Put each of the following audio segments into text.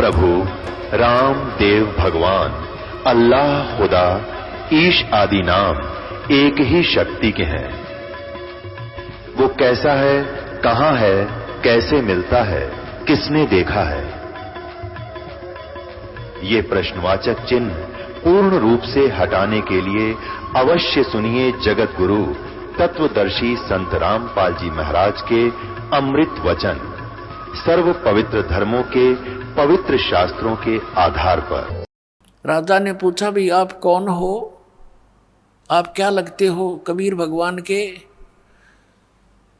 प्रभु राम देव भगवान अल्लाह खुदा ईश आदि नाम एक ही शक्ति के हैं। वो कैसा है, कहां है, कैसे मिलता है, किसने देखा है? ये प्रश्नवाचक चिन्ह पूर्ण रूप से हटाने के लिए अवश्य सुनिए जगत गुरु तत्वदर्शी संत रामपाल जी महाराज के अमृत वचन, सर्व पवित्र धर्मों के पवित्र शास्त्रों के आधार पर। राजा ने पूछा, भी आप कौन हो, आप क्या लगते हो? कबीर भगवान के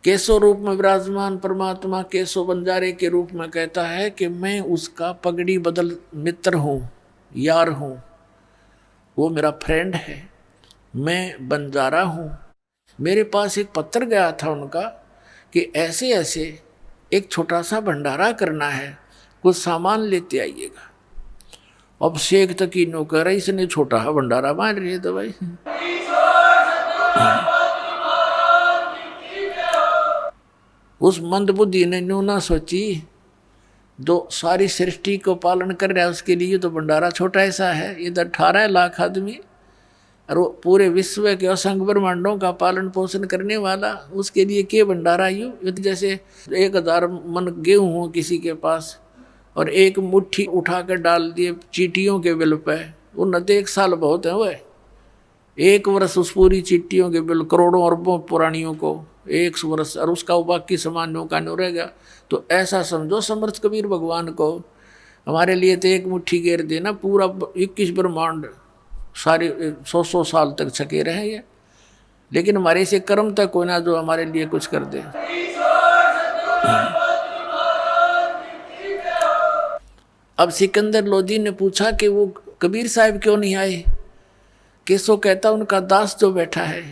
केशव रूप में विराजमान परमात्मा केशव बंजारे के रूप में कहता है कि मैं उसका पगड़ी बदल मित्र हूं, यार हूं, वो मेरा फ्रेंड है, मैं बंजारा हूं। मेरे पास एक पत्र गया था उनका कि ऐसे ऐसे एक छोटा सा भंडारा करना है, कुछ सामान लेते आइएगा। अब शेख तक की नौकर है, इसने छोटा सा भंडारा मान रही है तो भाई उस मंदबुद्धि ने न्यू ना सोची, जो सारी सृष्टि को पालन कर रहा है उसके लिए तो भंडारा छोटा ऐसा है। इधर 18 लाख आदमी और वो पूरे विश्व के असंख्य ब्रह्मांडों का पालन पोषण करने वाला, उसके लिए के भंडारा यूं जैसे 1000 मन गेहूं हो किसी के पास और एक मुट्ठी उठा कर डाल दिए चींटियों के बिल पे, उन्नत 1 साल बहुत है। वह 1 वर्ष उस पूरी चींटियों के बिल करोड़ों अरबों पुरानियों को 1 वर्ष और उसका बाकी सामान्यों का नहीं रहेगा। तो ऐसा समझो समर्थ कबीर भगवान को, हमारे लिए तो एक मुट्ठी घेर देना पूरा 21 ब्रह्मांड सारे 100 साल तक छके रहे ये, लेकिन हमारे से कर्म तक कोई ना जो हमारे लिए कुछ कर दे। अब सिकंदर लोधी ने पूछा कि वो कबीर साहब क्यों नहीं आए? केशव कहता उनका दास जो बैठा है,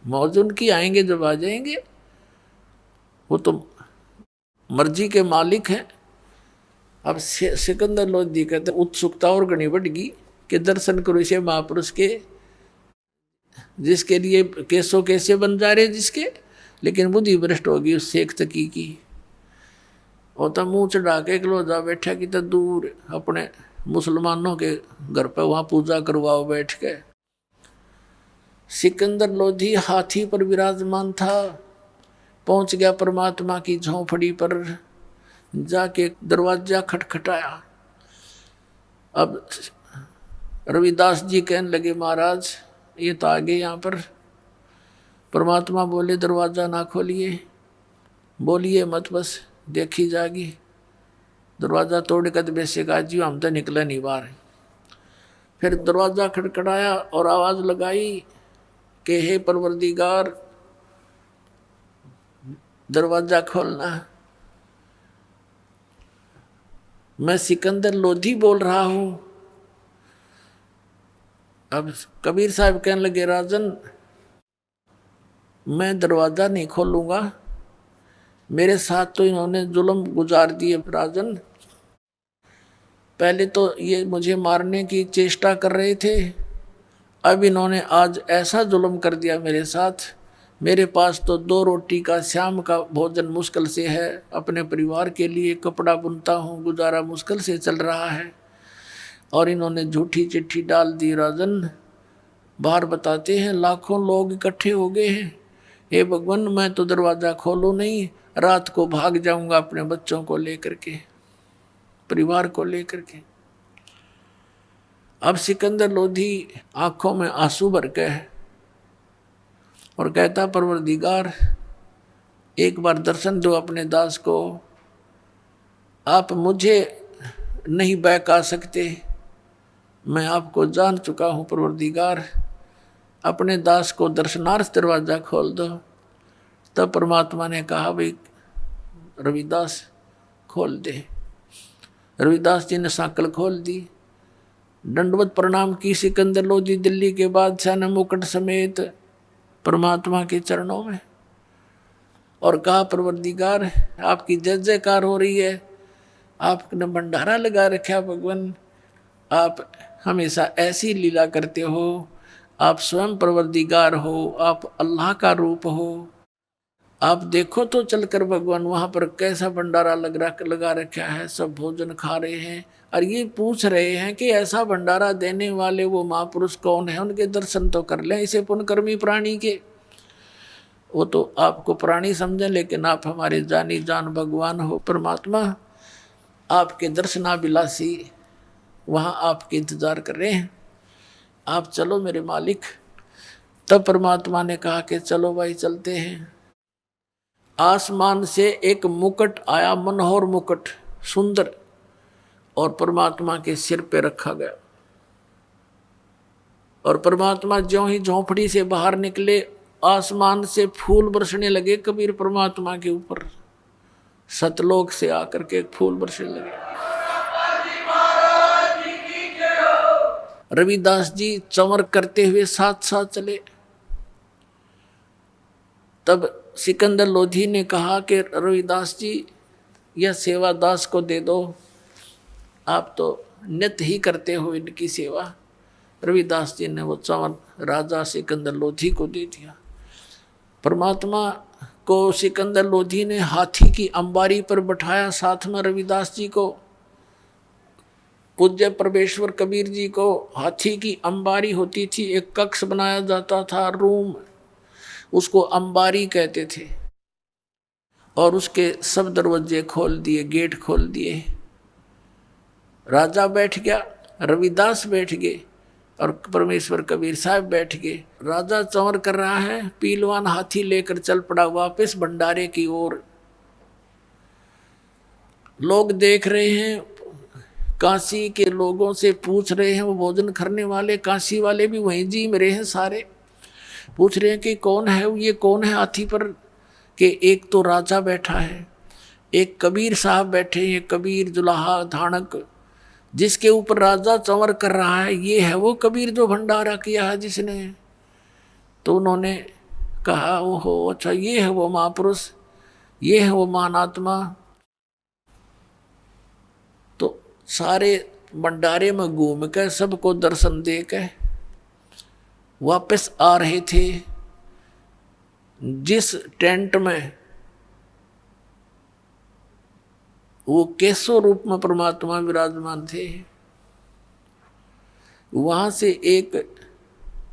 मौज उनकी, आएंगे जब आ जाएंगे, वो तो मर्जी के मालिक हैं। अब सिकंदर लोधी कहते उत्सुकता और घनी बढ़ गई कि दर्शन करो इसे महापुरुष के, जिसके लिए केशव कैसे बन जा रहे जिसके, लेकिन बुद्धि भ्रष्ट होगी उस शेख तकी की। और तो मुंह चढ़ा के क्लोजा बैठा कि तो दूर अपने मुसलमानों के घर पर वहां पूजा करवाओ बैठ के। सिकंदर लोधी हाथी पर विराजमान था, पहुंच गया परमात्मा की झोंपड़ी पर, जाके दरवाजा खटखटाया। अब रविदास जी कहने लगे, महाराज ये तो आ गए यहाँ पर। परमात्मा बोले, दरवाजा ना खोलिए, बोलिए मत, बस देखी जागी। दरवाजा तोड़ कर वैसे कहा जी हम तो निकले नहीं बाहर। फिर दरवाजा खटखटाया और आवाज लगाई कि हे परवरदिगार दरवाजा खोलना। मैं सिकंदर लोधी बोल रहा हूं। अब कबीर साहब कहने लगे, राजन मैं दरवाजा नहीं खोलूंगा, मेरे साथ तो इन्होंने जुल्म गुजार दिए राजन। पहले तो ये मुझे मारने की चेष्टा कर रहे थे, अब इन्होंने आज ऐसा जुल्म कर दिया मेरे साथ। मेरे पास तो 2 रोटी का शाम का भोजन मुश्किल से है, अपने परिवार के लिए कपड़ा बुनता हूँ, गुजारा मुश्किल से चल रहा है, और इन्होंने झूठी चिट्ठी डाल दी। राजन बाहर बताते हैं लाखों लोग इकट्ठे हो गए हैं, हे भगवान मैं तो दरवाज़ा खोलूँ नहीं, रात को भाग जाऊंगा अपने बच्चों को लेकर के, परिवार को लेकर के। अब सिकंदर लोधी आंखों में आंसू भर के और कहता, परवरदिगार एक बार दर्शन दो अपने दास को, आप मुझे नहीं बहका सकते, मैं आपको जान चुका हूँ परवरदिगार, अपने दास को दर्शनार्थ दरवाज़ा खोल दो। तब परमात्मा ने कहा, भाई रविदास खोल दे। रविदास जी ने सांकल खोल दी, दंडवत प्रणाम की सिकंदर लोधी दिल्ली के बादशाह ने मुकुट समेत परमात्मा के चरणों में, और कहा, परवरदिगार आपकी जय जयकार हो रही है, आपने भंडारा लगा रखा भगवान, आप हमेशा ऐसी लीला करते हो, आप स्वयं परवरदिगार हो, आप अल्लाह का रूप हो। आप देखो तो चलकर भगवान वहाँ पर कैसा भंडारा लगा रखा है, सब भोजन खा रहे हैं, और ये पूछ रहे हैं कि ऐसा भंडारा देने वाले वो महापुरुष कौन है, उनके दर्शन तो कर लें इसे पुण्यकर्मी प्राणी के। वो तो आपको प्राणी समझें, लेकिन आप हमारे जानी जान भगवान हो, परमात्मा आपके दर्शनाभिलाषी वहाँ आपके इंतजार कर रहे हैं, आप चलो मेरे मालिक। तब परमात्मा ने कहा कि चलो भाई चलते हैं। आसमान से एक मुकुट आया, मनोहर मुकुट सुंदर, और परमात्मा के सिर पे रखा गया। और परमात्मा ज्यों ही झोंपड़ी से बाहर निकले, आसमान से फूल बरसने लगे कबीर परमात्मा के ऊपर, सतलोक से आकर के फूल बरसने लगे। रविदास जी चंवर करते हुए साथ साथ चले। तब सिकंदर लोधी ने कहा कि रविदास जी यह सेवा दास को दे दो, आप तो नित्य ही करते हो इनकी सेवा। रविदास जी ने वो चंवर राजा सिकंदर लोधी को दे दिया। परमात्मा को सिकंदर लोधी ने हाथी की अंबारी पर बैठाया, साथ में रविदास जी को, पूज्य परमेश्वर कबीर जी को हाथी की अंबारी होती थी, एक कक्ष बनाया जाता था, रूम, उसको अंबारी कहते थे। और उसके सब दरवाजे खोल दिए, गेट खोल दिए। राजा बैठ गया, रविदास बैठ गए और परमेश्वर कबीर साहब बैठ गए। राजा चंवर कर रहा है, पीलवान हाथी लेकर चल पड़ा वापस भंडारे की ओर। लोग देख रहे हैं, काशी के लोगों से पूछ रहे हैं, वो भोजन करने वाले काशी वाले भी वहीं जी में रहे हैं, सारे पूछ रहे हैं कि कौन है ये, कौन है हाथी पर, कि एक तो राजा बैठा है, एक कबीर साहब बैठे हैं, कबीर जुलाहा धानक, जिसके ऊपर राजा चंवर कर रहा है, ये है वो कबीर जो भंडारा किया है जिसने। तो उन्होंने कहा ओहो अच्छा, ये है वो महापुरुष, ये है वो महानात्मा। तो सारे भंडारे में घूम कर सबको दर्शन दे के वापस आ रहे थे। जिस टेंट में वो केशव रूप में परमात्मा विराजमान थे, वहां से एक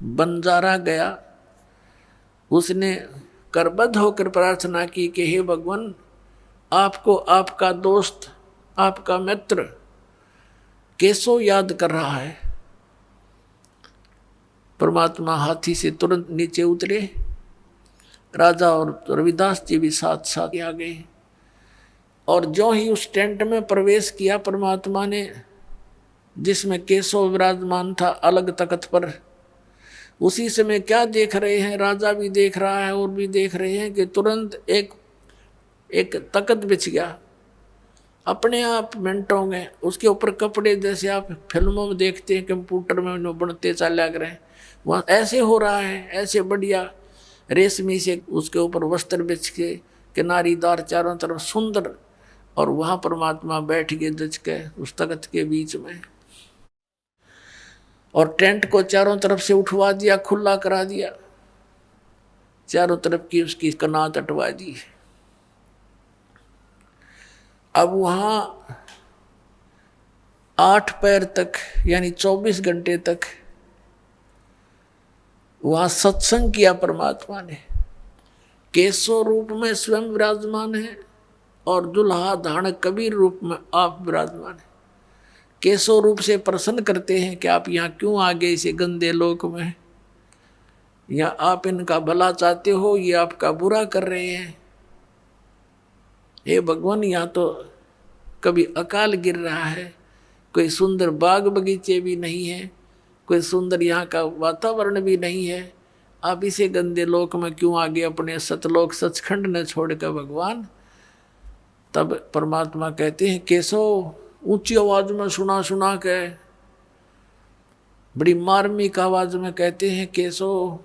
बंजारा गया, उसने करबद्ध होकर प्रार्थना की कि हे भगवान, आपको आपका दोस्त, आपका मित्र केशव याद कर रहा है। परमात्मा हाथी से तुरंत नीचे उतरे, राजा और रविदास जी भी साथ साथ आ गए। और जो ही उस टेंट में प्रवेश किया परमात्मा ने, जिसमें केशव विराजमान था अलग तख्त पर, उसी समय क्या देख रहे हैं, राजा भी देख रहा है और भी देख रहे हैं कि तुरंत एक तख्त बिछ गया अपने आप मिनटों में। उसके ऊपर कपड़े जैसे आप फिल्मों में देखते हैं, कंप्यूटर में बनते चले लग रहे हैं, वहाँ ऐसे हो रहा है, ऐसे बढ़िया रेशमी से उसके ऊपर वस्त्र बिछ के, किनारीदार चारों तरफ सुंदर, और वहां परमात्मा बैठ गए जच के उस तख्त के बीच में। और टेंट को चारों तरफ से उठवा दिया, खुला करा दिया, चारों तरफ की उसकी कनात हटवा दी। अब वहां 8 पैर तक यानी 24 घंटे तक वहां सत्संग किया परमात्मा ने। केशव रूप में स्वयं विराजमान है और दुल्हा धानक कबीर रूप में आप विराजमान है। केशव रूप से प्रसन्न करते हैं कि आप यहाँ क्यों आ गए इसे गंदे लोक में, या आप इनका भला चाहते हो, ये आपका बुरा कर रहे हैं। हे भगवान, यहाँ तो कभी अकाल गिर रहा है, कोई सुंदर बाग बगीचे भी नहीं है, कोई सुंदर यहाँ का वातावरण भी नहीं है, आप इसे गंदे लोक में क्यों आ गए अपने सतलोक सचखंड ने छोड़कर भगवान। तब परमात्मा कहते हैं केशव, ऊंची आवाज में सुना के बड़ी मार्मिक आवाज में कहते हैं, केशव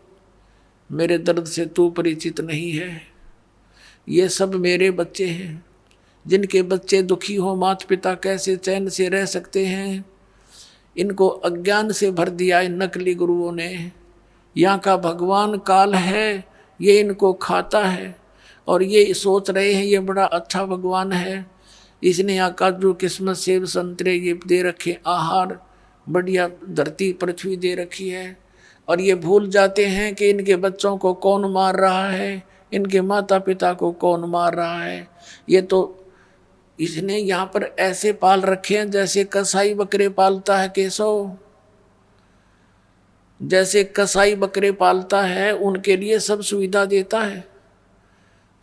मेरे दर्द से तू परिचित नहीं है, ये सब मेरे बच्चे हैं, जिनके बच्चे दुखी हो माता पिता कैसे चैन से रह सकते हैं। इनको अज्ञान से भर दिया इन नकली गुरुओं ने। यहाँ का भगवान काल है, ये इनको खाता है और ये सोच रहे हैं ये बड़ा अच्छा भगवान है, इसने यहाँ काजू किस्मत सेब संतरे ये दे रखे, आहार बढ़िया धरती पृथ्वी दे रखी है, और ये भूल जाते हैं कि इनके बच्चों को कौन मार रहा है, इनके माता पिता को कौन मार रहा है। ये तो इसने यहाँ पर ऐसे पाल रखे हैं जैसे कसाई बकरे पालता है केशव, जैसे कसाई बकरे पालता है उनके लिए सब सुविधा देता है,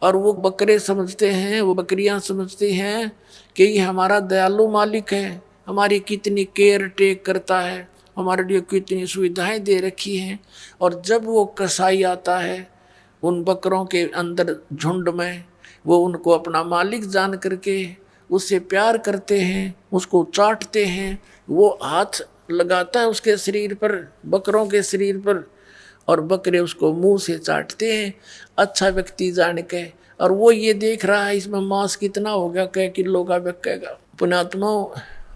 और वो बकरे समझते हैं, वो बकरियां समझती हैं कि ये हमारा दयालु मालिक है, हमारी कितनी केयर टेक करता है, हमारे लिए कितनी सुविधाएं दे रखी हैं। और जब वो कसाई आता है उन बकरों के अंदर झुंड में, वो उनको अपना मालिक जान करके उससे प्यार करते हैं, उसको चाटते हैं, वो हाथ लगाता है उसके शरीर पर, बकरों के शरीर पर, और बकरे उसको मुंह से चाटते हैं अच्छा व्यक्ति जान के। और वो ये देख रहा है इसमें मांस कितना हो गया, कै किलो का बिकेगा। पुण्यात्मा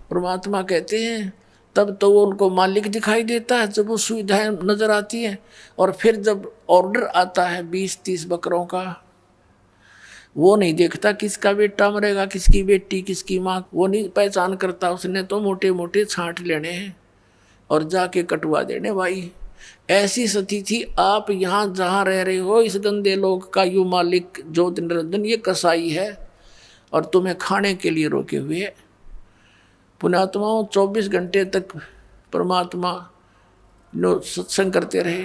परमात्मा कहते हैं तब तो वो उनको मालिक दिखाई देता है जब वो सुविधाएं नजर आती हैं। और फिर जब ऑर्डर आता है 20-30 बकरों का, वो नहीं देखता किसका बेटा मरेगा, किसकी बेटी, किसकी माँ, वो नहीं पहचान करता। उसने तो मोटे मोटे छांट लेने हैं और जाके कटवा देने। भाई ऐसी स्थिति थी। आप यहाँ जहाँ रह रहे हो इस गंदे लोग का यू मालिक ज्योति निरंजन ये कसाई है और तुम्हें खाने के लिए रोके हुए है। पुण्यात्माओं 24 घंटे तक परमात्मा सत्संग करते रहे।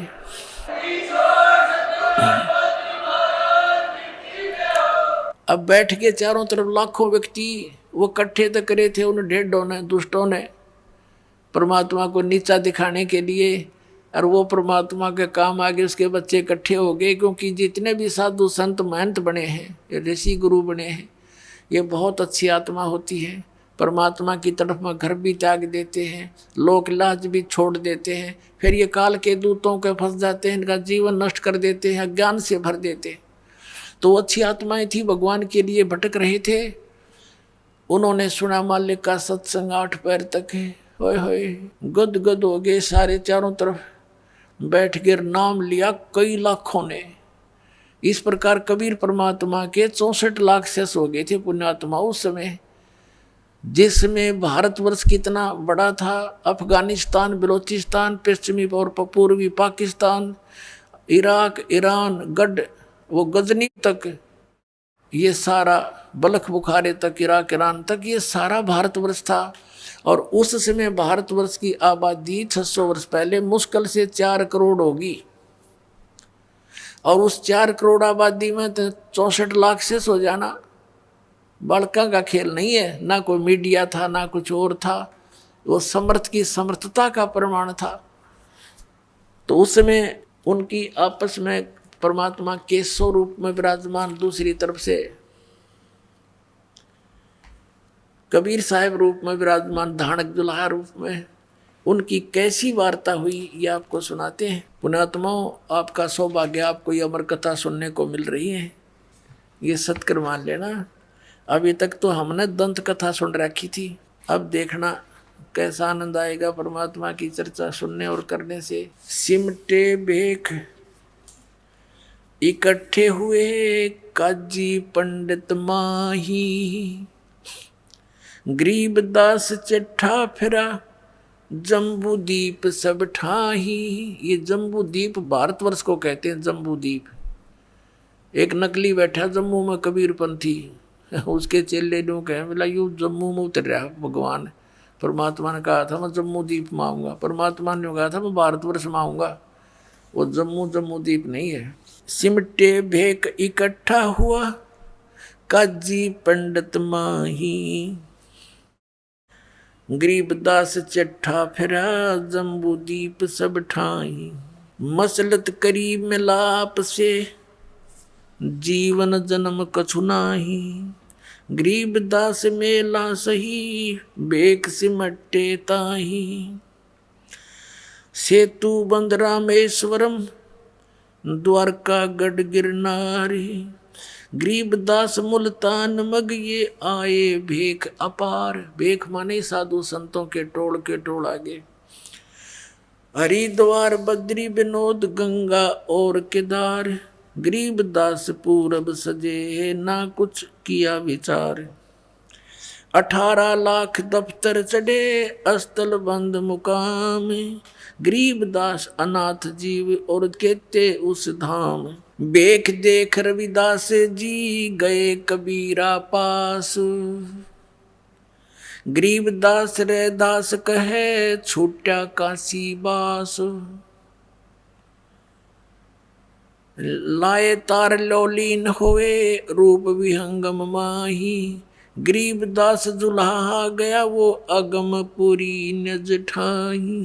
अब बैठ के चारों तरफ लाखों व्यक्ति वो इकट्ठे तक करे थे उन ढेडों ने, दुष्टों ने, परमात्मा को नीचा दिखाने के लिए। और वो परमात्मा के काम आगे उसके बच्चे इकट्ठे हो गए, क्योंकि जितने भी साधु संत महंत बने हैं, ये ऋषि गुरु बने हैं, ये बहुत अच्छी आत्मा होती है। परमात्मा की तरफ में घर भी त्याग देते हैं, लोक लाज भी छोड़ देते हैं, फिर ये काल के दूतों के फंस जाते हैं, इनका जीवन नष्ट कर देते हैं, अज्ञान से भर देते हैं। तो अच्छी आत्माएं थी, भगवान के लिए भटक रहे थे। उन्होंने सुना मालिक का सत्संग 8 पैर तक है, होए होए गद गद हो गए सारे, चारों तरफ बैठ कर नाम लिया कई लाखों ने। इस प्रकार कबीर परमात्मा के 64 लाख शेष हो गए थे पुण्यात्मा उस समय, जिसमें भारतवर्ष कितना बड़ा था। अफगानिस्तान, बलोचिस्तान, पश्चिमी और पूर्वी पाकिस्तान, इराक, ईरान, गढ़, वो गजनी तक, ये सारा बलख बुखारे तक, इराक, ईरान तक, ये सारा भारतवर्ष था। और उस समय भारतवर्ष की आबादी 600 वर्ष पहले मुश्किल से 4 करोड़ होगी। और उस 4 करोड़ आबादी में तो 64 लाख से हो जाना बालका का खेल नहीं है। ना कोई मीडिया था, ना कुछ और था, वो समर्थ की समर्थता का प्रमाण था। तो उस समय उनकी आपस में परमात्मा के स्वरूप में विराजमान, दूसरी तरफ से कबीर साहब रूप में विराजमान, धानक दुल्हा रूप में, उनकी कैसी वार्ता हुई ये आपको सुनाते हैं। पुण्यात्माओं आपका सौभाग्य, आपको ये अमर कथा सुनने को मिल रही है, ये सत्कर मान लेना। अभी तक तो हमने दंत कथा सुन रखी थी, अब देखना कैसा आनंद आएगा परमात्मा की चर्चा सुनने और करने से। सिमटे भेख इकट्ठे हुए काजी पंडित माही, गरीबदास चिट्ठा फिरा जम्बू दीप सब ठाही। ये जम्बू दीप भारतवर्ष को कहते हैं, जम्बू दीप। एक नकली बैठा जम्मू में कबीरपंथी, उसके चेले लोग कहे बोला यू जम्मू में उतर रहा भगवान। परमात्मा ने कहा था मैं जम्मू दीप में आऊँगा, परमात्मा ने कहा था मैं भारतवर्ष में आऊँगा। वो जम्मू दीप नहीं है। सिमटे भेक इकट्ठा हुआ काजी पंडित माही, गरीबदास चिट्ठा फिरा जम्बू दीप सब ठाई। मसलत करी मिलाप से जीवन जन्म कछु नाही, गरीबदास मेला सही बेक सिमटे ताही। सेतु बंद रामेश्वरम द्वारका गढ़ गिरनारी, गरीबदास मुल्तान मग ये आए भेख अपार। भेख माने साधु संतों के टोल आगे। हरिद्वार बद्री विनोद गंगा और केदार, गरीबदास पूरब सजे ना कुछ किया विचार। 18 लाख दफ्तर चढ़े अस्तल बंद मुकाम, गरीबदास अनाथ जीव और कहते उस धाम। बेख देख रविदास जी गए कबीरा पास, गरीबदास रे दास कहे छूटा काशी बास। लाए तार लौलीन होए रूप विहंगम माही, गरीबदास दुल्हा गया वो अगम पुरी नज ठाही।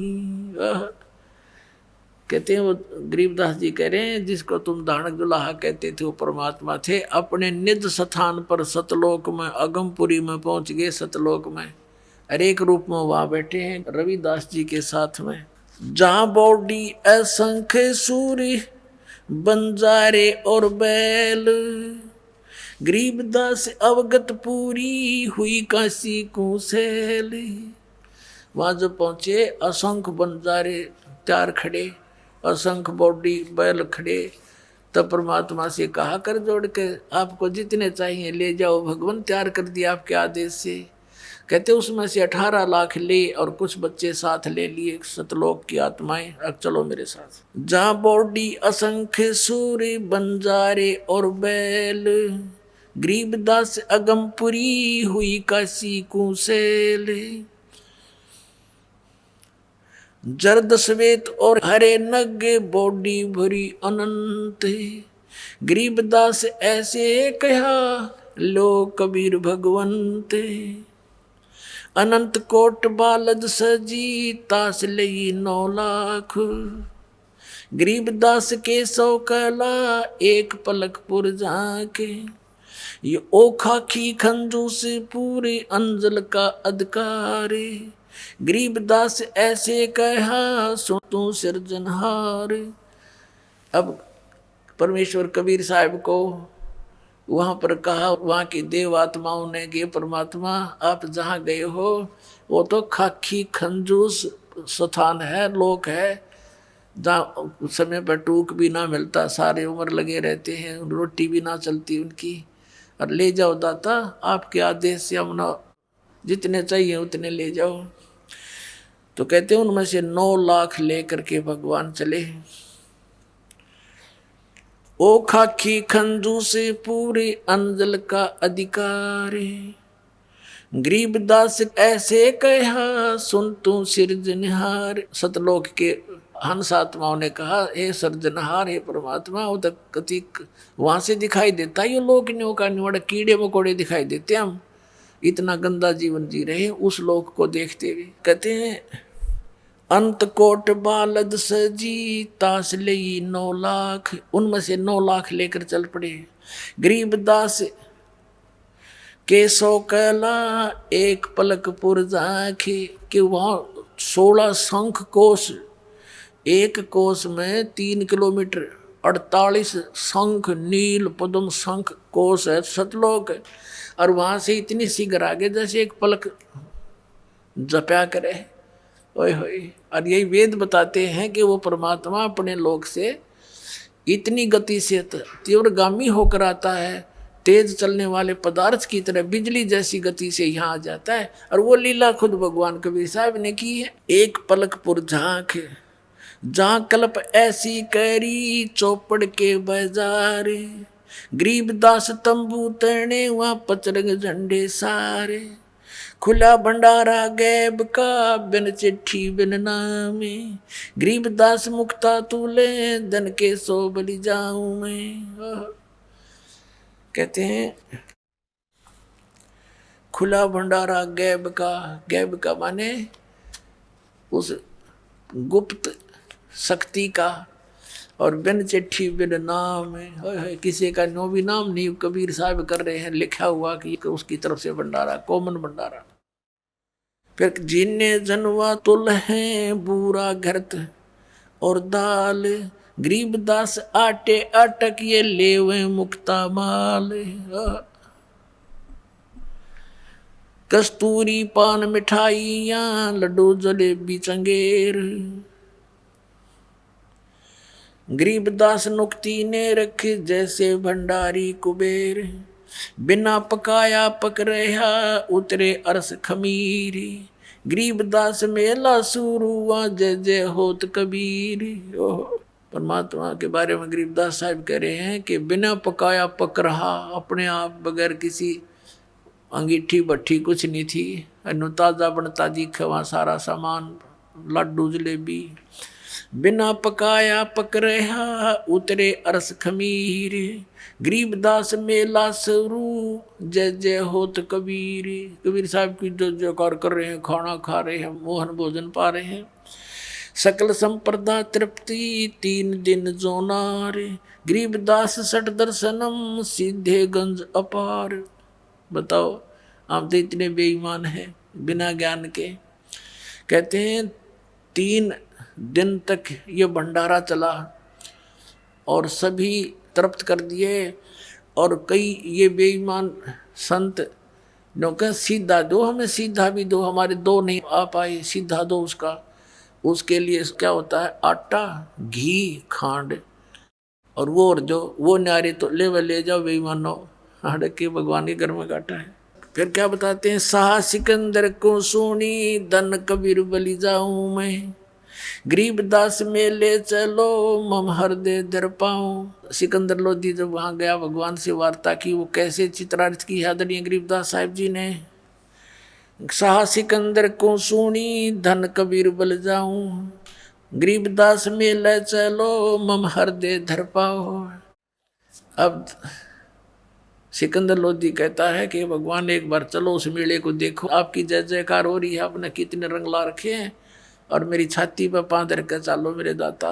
कहते हैं वो गरीबदास जी कह रहे हैं जिसको तुम दानक दुल्हा कहते थे वो परमात्मा थे, अपने निज स्थान पर सतलोक में अगमपुरी में पहुंच गए। सतलोक में हर एक रूप में वहां बैठे हैं रविदास जी के साथ में। जहां बॉडी असंख्य सूर्य बंजारे और बैल, गरीबदास अवगत पूरी हुई काशी को सैल। वहां जब पहुंचे असंख्य बंजारे त्यार खड़े, असंख्य बॉडी बैल खड़े, तब परमात्मा से कहा कर जोड़ के आपको जितने चाहिए ले जाओ, भगवान तैयार कर दिया आपके आदेश से। कहते उसमें से 18 लाख ले और कुछ बच्चे साथ ले लिए सतलोक की आत्माएं। अब चलो मेरे साथ। जहाँ बॉडी असंख्य सूर्य बंजारे और बैल, गरीबदास अगमपुरी हुई काशी कुशेल। जर्द श्वेत और हरे नगे बॉडी भरी अनंत, गरीबदास ऐसे कहा लो कबीर भगवंत। अनंत कोट बालद सजी तास लई 9 लाख, गरीबदास के 100 कला एक पलक पुर जाके। ये ओखा की खंजूस पूरे अंजल का अधिकार, गरीबदास ऐसे कहा सुन तू सिरजनहार। अब परमेश्वर कबीर साहब को वहाँ पर कहा, वहाँ की देव आत्माओं ने कि परमात्मा आप जहाँ गए हो वो तो खाकी खंजूस स्थान है, लोक है, जहाँ समय पर टूक भी ना मिलता, सारे उम्र लगे रहते हैं, रोटी भी ना चलती उनकी। और ले जाओ दाता आपके आदेश से हम ना जितने चाहिए उतने ले जाओ। तो कहते हैं उनमें से 9 लाख लेकर के भगवान चले। ओ खाकी खंजू से पूरे अंजल का अधिकार, गरीबदास ऐसे कहा सुन तू सिरजनहार। सतलोक के हंस आत्माओं ने कहा हे सिरजनहार हे परमात्मा, वो तक कति वहां से दिखाई देता ये लोक न्यों का निवड़ कीड़े मकोड़े दिखाई देते, हम इतना गंदा जीवन जी रहे उस लोक को देखते हुए। कहते हैं अंत कोट बालद सजी तास लई 9 लाख, उनमें से 9 लाख लेकर चल पड़े। गरीबदास के 100 कला एक पलक पुर जाके, कि वहाँ 16 शंख कोश, एक कोश में 3 किलोमीटर 48 शंख नील पद्म शंख कोश है सतलोक, और वहाँ से इतनी शीघ्र आगे जैसे एक पलक जपया करे। ओए होए। और यही वेद बताते हैं कि वो परमात्मा अपने लोक से इतनी गति से तीव्रगामी होकर आता है, तेज चलने वाले पदार्थ की तरह बिजली जैसी गति से यहाँ आ जाता है। और वो लीला खुद भगवान कबीर साहब ने की है। एक पलक पुर झांक जहाँ कल्प ऐसी कैरी चौपड़ के बाजार, गरीबदास तंबू तने वहाँ पचरंग झंडे सारे। खुला भंडारा गैब का बिन चिट्ठी बिन नामे, गरीबदास मुक्ता तूले धन के 100 बलि जाऊं मैं। कहते हैं खुला भंडारा गैब का माने उस गुप्त शक्ति का, और बिन चिट्ठी बिन नाम है, किसी का नो भी नाम नहीं कबीर साहब कर रहे हैं, लिखा हुआ कि उसकी तरफ से भंडारा, कॉमन भंडारा। फिर जिन्ने जनवा तुल है बूरा घरत और दाल, गरीबदास आटे अटक ये लेवे मुक्ता माल। कस्तूरी पान मिठाइयाँ लड्डू जलेबी चंगेर, गरीबदास नुक्ती ने रखे जैसे भंडारी कुबेर। बिना पकाया पक रहा उतरे अरस खमीर। गरीबदास मेला शुरुआ जय जय होत कबीर। परमात्मा के बारे में गरीबदास साहब कह रहे हैं कि बिना पकाया पक रहा, अपने आप बगैर किसी अंगीठी भट्ठी कुछ नहीं थी, ताजा बनता दिखे वहाँ सारा सामान, लड्डू जलेबी। बिना पकाया पक रहा उतरे अरस खमीर। गरीबदास मेला शुरू जय जय होत कबीर। कबीर साहब की जो जयकार कर रहे हैं, खाना खा रहे हैं, मोहन भोजन पा रहे हैं। सकल संप्रदा तृप्ति 3 दिन जोनार। गरीबदास सठ दर्शनम सीधे गंज अपार। बताओ, आप तो इतने बेईमान हैं बिना ज्ञान के। कहते हैं 3 दिन तक ये भंडारा चला और सभी तृप्त कर दिए, और कई ये बेईमान संत जो कह सीधा दो, हमें सीधा भी दो, हमारे 2 नहीं आ पाए, सीधा दो उसका। उसके लिए क्या होता है, आटा, घी, खांड, और वो न्यारे तो ले जाओ बेईमानो, हड़क के भगवान के घर में काटा है। फिर क्या बताते हैं, शाह सिकंदर को सुनी धन कबीर बलि जाऊं मैं। गरीबदास में ले चलो मम हृदय दर पाऊं। सिकंदर लोधी जब वहां गया, भगवान से वार्ता की, वो कैसे चित्रार्थ की आदरणीय गरीबदास साहिब जी ने। शाह सिकंदर को सुनी धन कबीर बल जाऊं। गरीबदास में ले चलो मम हृदय धर पाओ। अब सिकंदर लोधी कहता है कि भगवान एक बार चलो उस मेले को देखो, आपकी जय जयकार हो रही है, आपने कितने रंग ला रखे हैं, और मेरी छाती पर पाँव धर कर चालो मेरे दाता।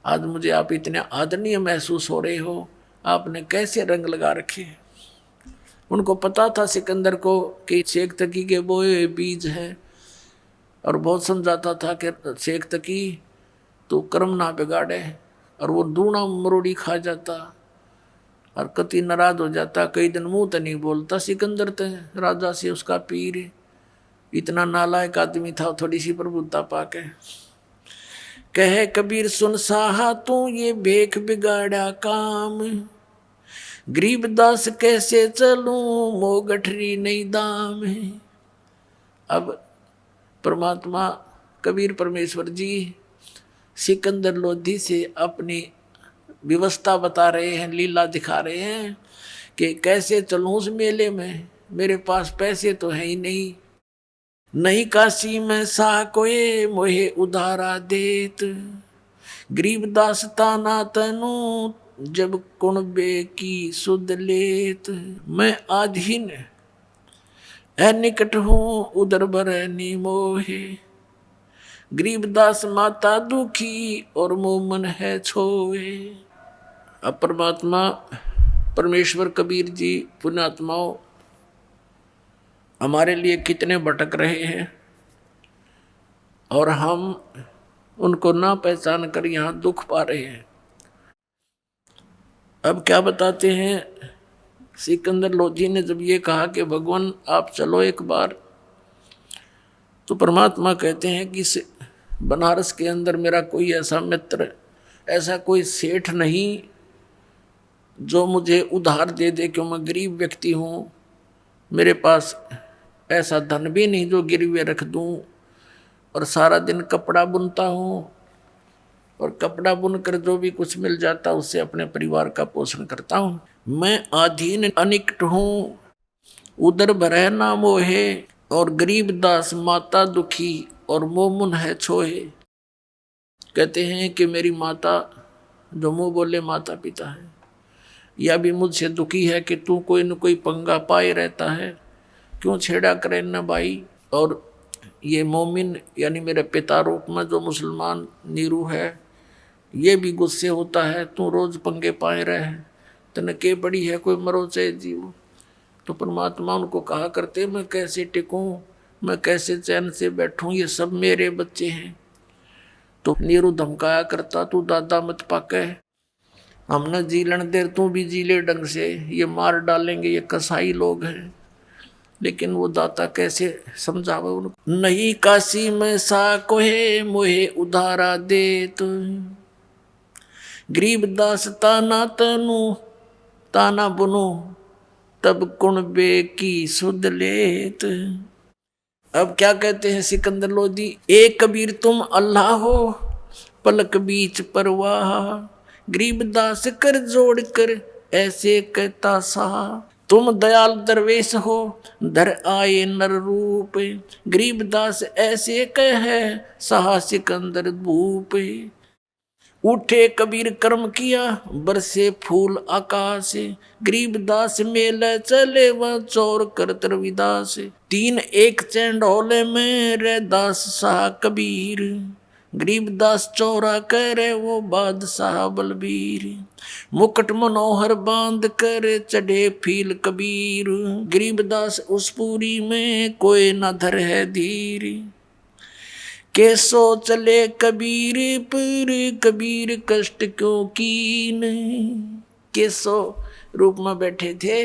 आज मुझे आप इतने आदरणीय महसूस हो रहे हो, आपने कैसे रंग लगा रखे। उनको पता था सिकंदर को कि शेख तकी के बोए बीज हैं, और बहुत समझाता था कि शेख तकी तो कर्म ना बिगाड़े, और वो दूना मरोड़ी खा जाता और कति नाराज हो जाता, कई दिन मुंह तो नहीं बोलता। सिकंदर तो राजा से उसका पीर, इतना नालायक आदमी था, थोड़ी सी प्रभुता पाके। कहे कबीर सुन साहा तू ये भेख बिगाड़ा काम। गरीबदास कैसे चलूं मो गठरी नहीं दाम है। अब परमात्मा कबीर परमेश्वर जी सिकंदर लोधी से अपनी व्यवस्था बता रहे हैं, लीला दिखा रहे हैं कि कैसे चलूं उस मेले में, मेरे पास पैसे तो है ही नहीं काशी में सा कोई मोहे उधारा देत। गरीबदास ताना तनु जब कुणबे की सुध लेत। मैं आधीन निकट हूँ उधर भरनी मोहे। गरीबदास माता दुखी और मोमन है छोए। अब परमात्मा परमेश्वर कबीर जी पुण्यात्माओं हमारे लिए कितने भटक रहे हैं, और हम उनको ना पहचान कर यहाँ दुख पा रहे हैं। अब क्या बताते हैं, सिकंदर लोधी ने जब ये कहा कि भगवान आप चलो एक बार, तो परमात्मा कहते हैं कि बनारस के अंदर मेरा कोई ऐसा मित्र, ऐसा कोई सेठ नहीं जो मुझे उधार दे दे, क्यों मैं गरीब व्यक्ति हूँ, मेरे पास ऐसा धन भी नहीं जो गिरवे रख दूँ, और सारा दिन कपड़ा बुनता हूँ, और कपड़ा बुनकर जो भी कुछ मिल जाता उससे अपने परिवार का पोषण करता हूँ। मैं अधीन अनिकट हूँ उधर भरह ना मोहे, और गरीबदास माता दुखी और मोमुन है छोहे। कहते हैं कि मेरी माता, जो मुँह बोले माता पिता है, यह भी मुझसे दुखी है कि तू कोई न कोई पंगा पाए रहता है, क्यों छेड़ा करे न भाई। और ये मोमिन यानी मेरे पिता रूप में जो मुसलमान नीरू है, ये भी गुस्से होता है, तू रोज पंगे पाए रहे, तन के बड़ी है कोई मरो चाहे जीव। तो परमात्मा उनको कहा करते, मैं कैसे टिकूं, मैं कैसे चैन से बैठूं, ये सब मेरे बच्चे हैं। तो नीरू धमकाया करता, तू दादा मत पाके, हमने जीलन देर तू भी जी ले ढंग से, ये मार डालेंगे, ये कसाई लोग हैं। लेकिन वो दाता कैसे समझावे उनको। नहीं काशी में सा कोहे मोहे उधारा दे, तो गरीबदास ताना तनु ताना बुनो, तब कुणबे की सुध लेत। अब क्या कहते हैं सिकंदर लोधी, ए कबीर तुम अल्लाह हो पलक बीच परवाह, गरीबदास कर जोड़ कर ऐसे कहता सा, तुम दयाल दरवेश हो धर आए नर रूप, गरीबदास ऐसे कह सहा सिकंदर भूप। उठे कबीर कर्म किया बरसे फूल आकाश, गरीबदास मेले चले वह चोर कर विदास, तीन एक चैंडोले में रे दास शाह कबीर, गरीबदास चौरा करे वो बादशाह बलबीर, मुकुट मनोहर बांध कर चढ़े फील कबीर, गरीबदास उस पूरी में कोई न धर है धीर, कैसो चले कबीर पर कबीर कष्ट क्यों कीन। कैसो रूप में बैठे थे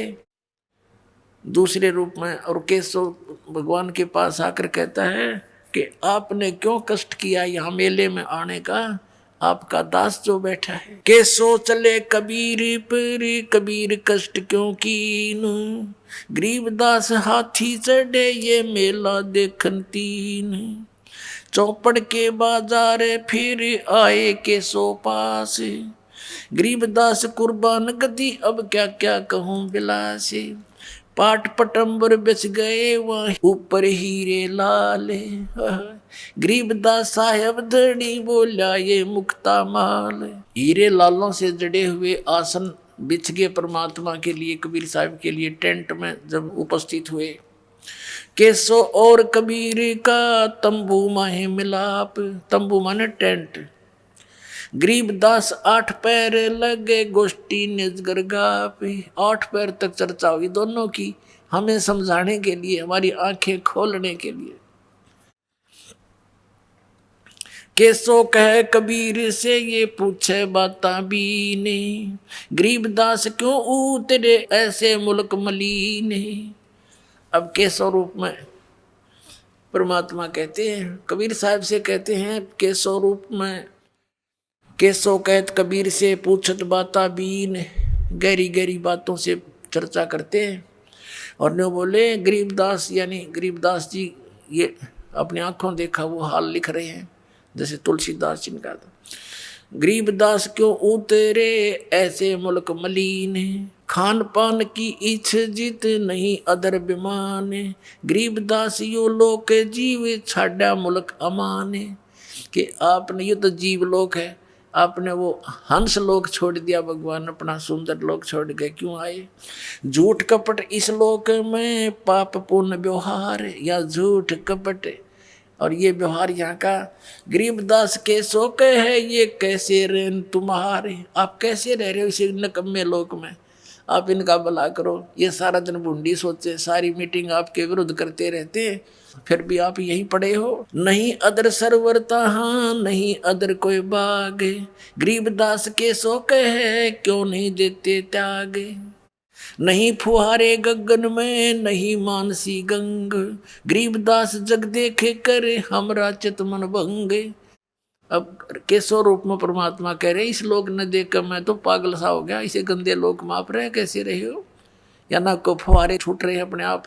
दूसरे रूप में, और कैसो भगवान के पास आकर कहता है कि आपने क्यों कष्ट किया यहाँ मेले में आने का, आपका दास जो बैठा है। कैसो चले कबीर पर कबीर कष्ट क्यों कीन, गरीबदास हाथी चढ़े ये मेला देखन तीन, चौपड़ के बाजार फिर आए के सो पास, गरीबदास कुर्बान गदी अब क्या क्या कहूँ बिलास, पाट पटंबर बेच गए वहाँ ऊपर हीरे लाल, गरीबदास साहब धड़ी बोला ये मुक्ता माल, हीरे लालों से जड़े हुए आसन बिछ गए परमात्मा के लिए, कबीर साहब के लिए टेंट में जब उपस्थित हुए। कैसो और कबीर का तंबू माहे मिलाप, तंबू माने टेंट, गरीबदास आठ पैर लगे गोष्ठी निजगर गाप, आठ पैर तक चर्चा हुई दोनों की, हमें समझाने के लिए, हमारी आंखें खोलने के लिए। कैसो कह कबीर से ये पूछे बाता बीने, गरीबदास क्यों उतरे ऐसे मुल्क मलीने। अब के स्वरूप में परमात्मा कहते हैं, कबीर साहब से कहते हैं के स्वरूप में, कैसो कहत कबीर से पूछत बाता बीन, गहरी गहरी बातों से चर्चा करते हैं। और ने बोले गरीबदास, यानी गरीबदास जी ये अपनी आंखों देखा वो हाल लिख रहे हैं, जैसे तुलसीदास जी ने कहा था, गरीबदास क्यों उतरे ऐसे मुल्क मलीन, खान पान की इच्छ जित नहीं अदर बिमान, गरीबदास यो लोक जीव छाड़ा मुल्क अमान, कि आपने ये तो जीव लोक है, आपने वो हंस लोक छोड़ दिया, भगवान अपना सुंदर लोक छोड़ गए, क्यों आए। झूठ कपट इस लोक में पाप पुण्य व्यवहार, या झूठ कपट और ये व्यवहार यहाँ का, गरीबदास के शोक है ये कैसे रेन तुम्हारे, आप कैसे रह रहे हो इसे नकम्मे लोक में, आप इनका भला करो। ये सारा दिन बूंदी सोचे, सारी मीटिंग आपके विरुद्ध करते रहते हैं, फिर भी आप यहीं पड़े हो। नहीं अदर सरवरता हाँ नहीं अदर कोई बाग, गरीबदास के शोक है क्यों नहीं देते त्याग, नहीं फुहारे गगन में नहीं मानसी गंग, गरीबदास जग देखे करे हमरा चित मन भंग। अब कैसो रूप में परमात्मा कह रहे इस लोक न देख कर मैं तो पागल सा हो गया, इसे गंदे लोक में आप रहे कैसे रहे हो, या ना को फुहारे छूट रहे हैं अपने आप,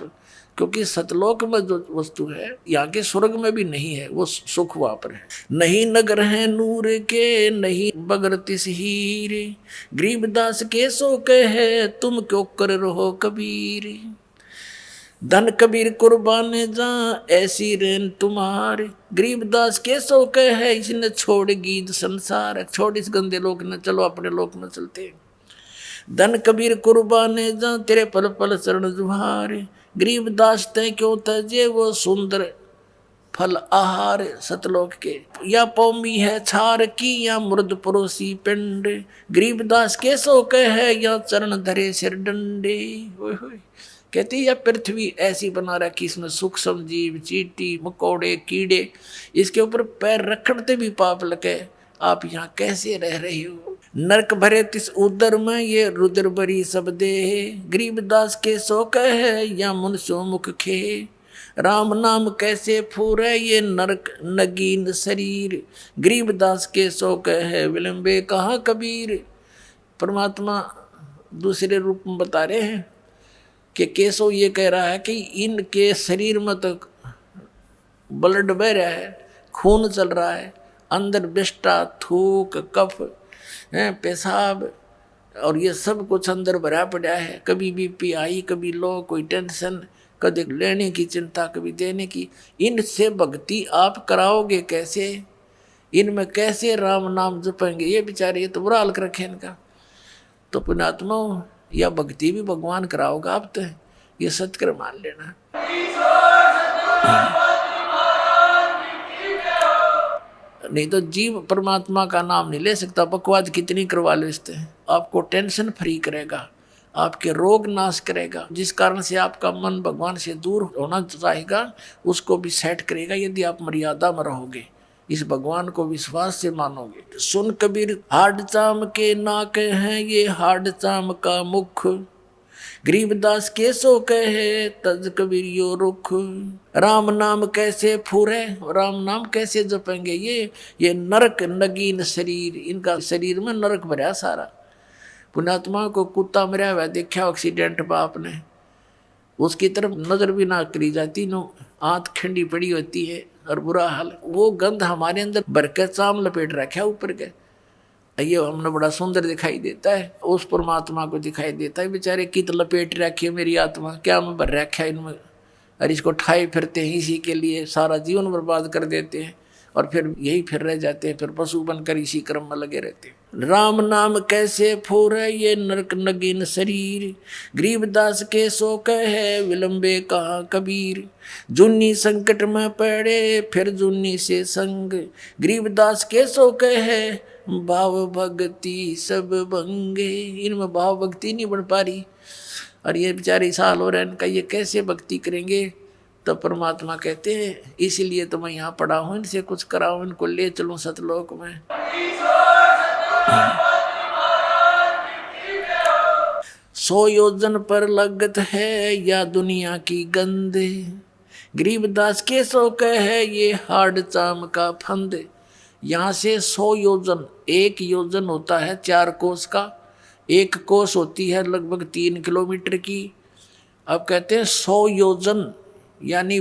क्योंकि सतलोक में जो वस्तु है यहाँ के स्वर्ग में भी नहीं है, वो सुख वहाँ पर है। नहीं नगर है नूर के नहीं बगर तिस हीर, गरीबदास के सो कहे तुम क्यों कर रहो कबीर, धन कबीर कुर्बान जा ऐसी रेन तुम्हारे, गरीबदास के सो कहे इसने छोड़ गीत संसार, छोड़ इस गंदे लोक न चलो अपने लोक में चलते। धन कबीर कुर्बान जा तेरे पल पल चरण जुहारे, गरीबदास ते क्यों तजे वो सुंदर फल आहार सतलोक के, या पौमी है छार की या मुर्द परोसी पिंड, गरीबदास के सो कहे या चरण धरे सिर डंडे। कहते या पृथ्वी ऐसी बना रखी इसमें सूक्ष्म जीव चींटी मकोड़े कीड़े इसके ऊपर पैर रखते भी पाप लगे, आप यहाँ कैसे रह रही हो। नरक भरे तिस उदर में ये रुद्र बरी सब दे, गरीबदास के सो कहे या मुनसो मुख खे, राम नाम कैसे फूरे ये नरक नगीन शरीर, गरीबदास के सो कहे विलंबे कहाँ कबीर। परमात्मा दूसरे रूप में बता रहे हैं कि केशव ये कह रहा है कि इनके शरीर में तो ब्लड बह रहा है, खून चल रहा है, अंदर विष्ठा, थूक, कफ, पेशाब और ये सब कुछ अंदर भरा पड़ा है। कभी बीपी आई, कभी लो, कोई टेंशन, कभी लेने की चिंता, कभी देने की। इनसे भक्ति आप कराओगे कैसे? इनमें कैसे राम नाम जपेंगे? ये बेचारे, ये तो बुरा हाल कर रखे इनका। तो पुण्यात्मा, या भक्ति भी भगवान कराओगा आप, तो ये सत्कर मान लेना। नहीं तो जीव परमात्मा का नाम नहीं ले सकता, बकवाद कितनी करवा लेते हैं। आपको टेंशन फ्री करेगा, आपके रोग नाश करेगा, जिस कारण से आपका मन भगवान से दूर होना चाहेगा उसको भी सेट करेगा, यदि आप मर्यादा में रहोगे, इस भगवान को विश्वास से मानोगे। सुन कबीर हाड चाम के नाक हैं ये हाड चाम का मुख, गरीबदास केसो कहे तज कबीर यो रुख। राम नाम कैसे फूरे, राम नाम कैसे जपेंगे? ये नरक नगीन शरीर, इनका शरीर में नरक भरा सारा। पुण्यात्मा को कुत्ता मरा हुआ देखा एक्सीडेंट पर आपने, उसकी तरफ नजर भी ना करी जाती, नो आंख खंडी पड़ी होती है और बुरा हाल। वो गंध हमारे अंदर भर के चाम लपेट रखा ऊपर के, ये हमने बड़ा सुंदर दिखाई देता है, उस परमात्मा को दिखाई देता है। बेचारे कित लपेट रखी है मेरी आत्मा, क्या मैं भर रखा है इनमें, और इसको ठाए फिरते हैं, इसी के लिए सारा जीवन बर्बाद कर देते हैं और फिर यही फिर रह जाते हैं, फिर पशु बनकर इसी क्रम में लगे रहते हैं। राम नाम कैसे फूरे ये नरक नगीन शरीर, गरीबदास के सो कहे विलंबे कहाँ कबीर। जुन्नी संकट में पड़े फिर जुन्नी से संग, गरीबदास के सो कहे भाव भक्ति सब भंगे। इनमें भाव भक्ति नहीं बन पा रही, और ये बेचारे साल हो रहे हैं इनका, ये कैसे भक्ति करेंगे? तो परमात्मा कहते हैं इसीलिए तो मैं यहाँ पड़ा हूँ, इनसे कुछ कराऊं, इनको ले चलूं सतलोक में। 100 योजन पर लगत है या दुनिया की गंद, गरीबदास के सो कहे ये हाड चाम का फंद। यहाँ से 100 योजन, 1 योजन होता है 4 कोस का, 1 कोस होती है लगभग 3 किलोमीटर की। अब कहते हैं 100 योजन यानी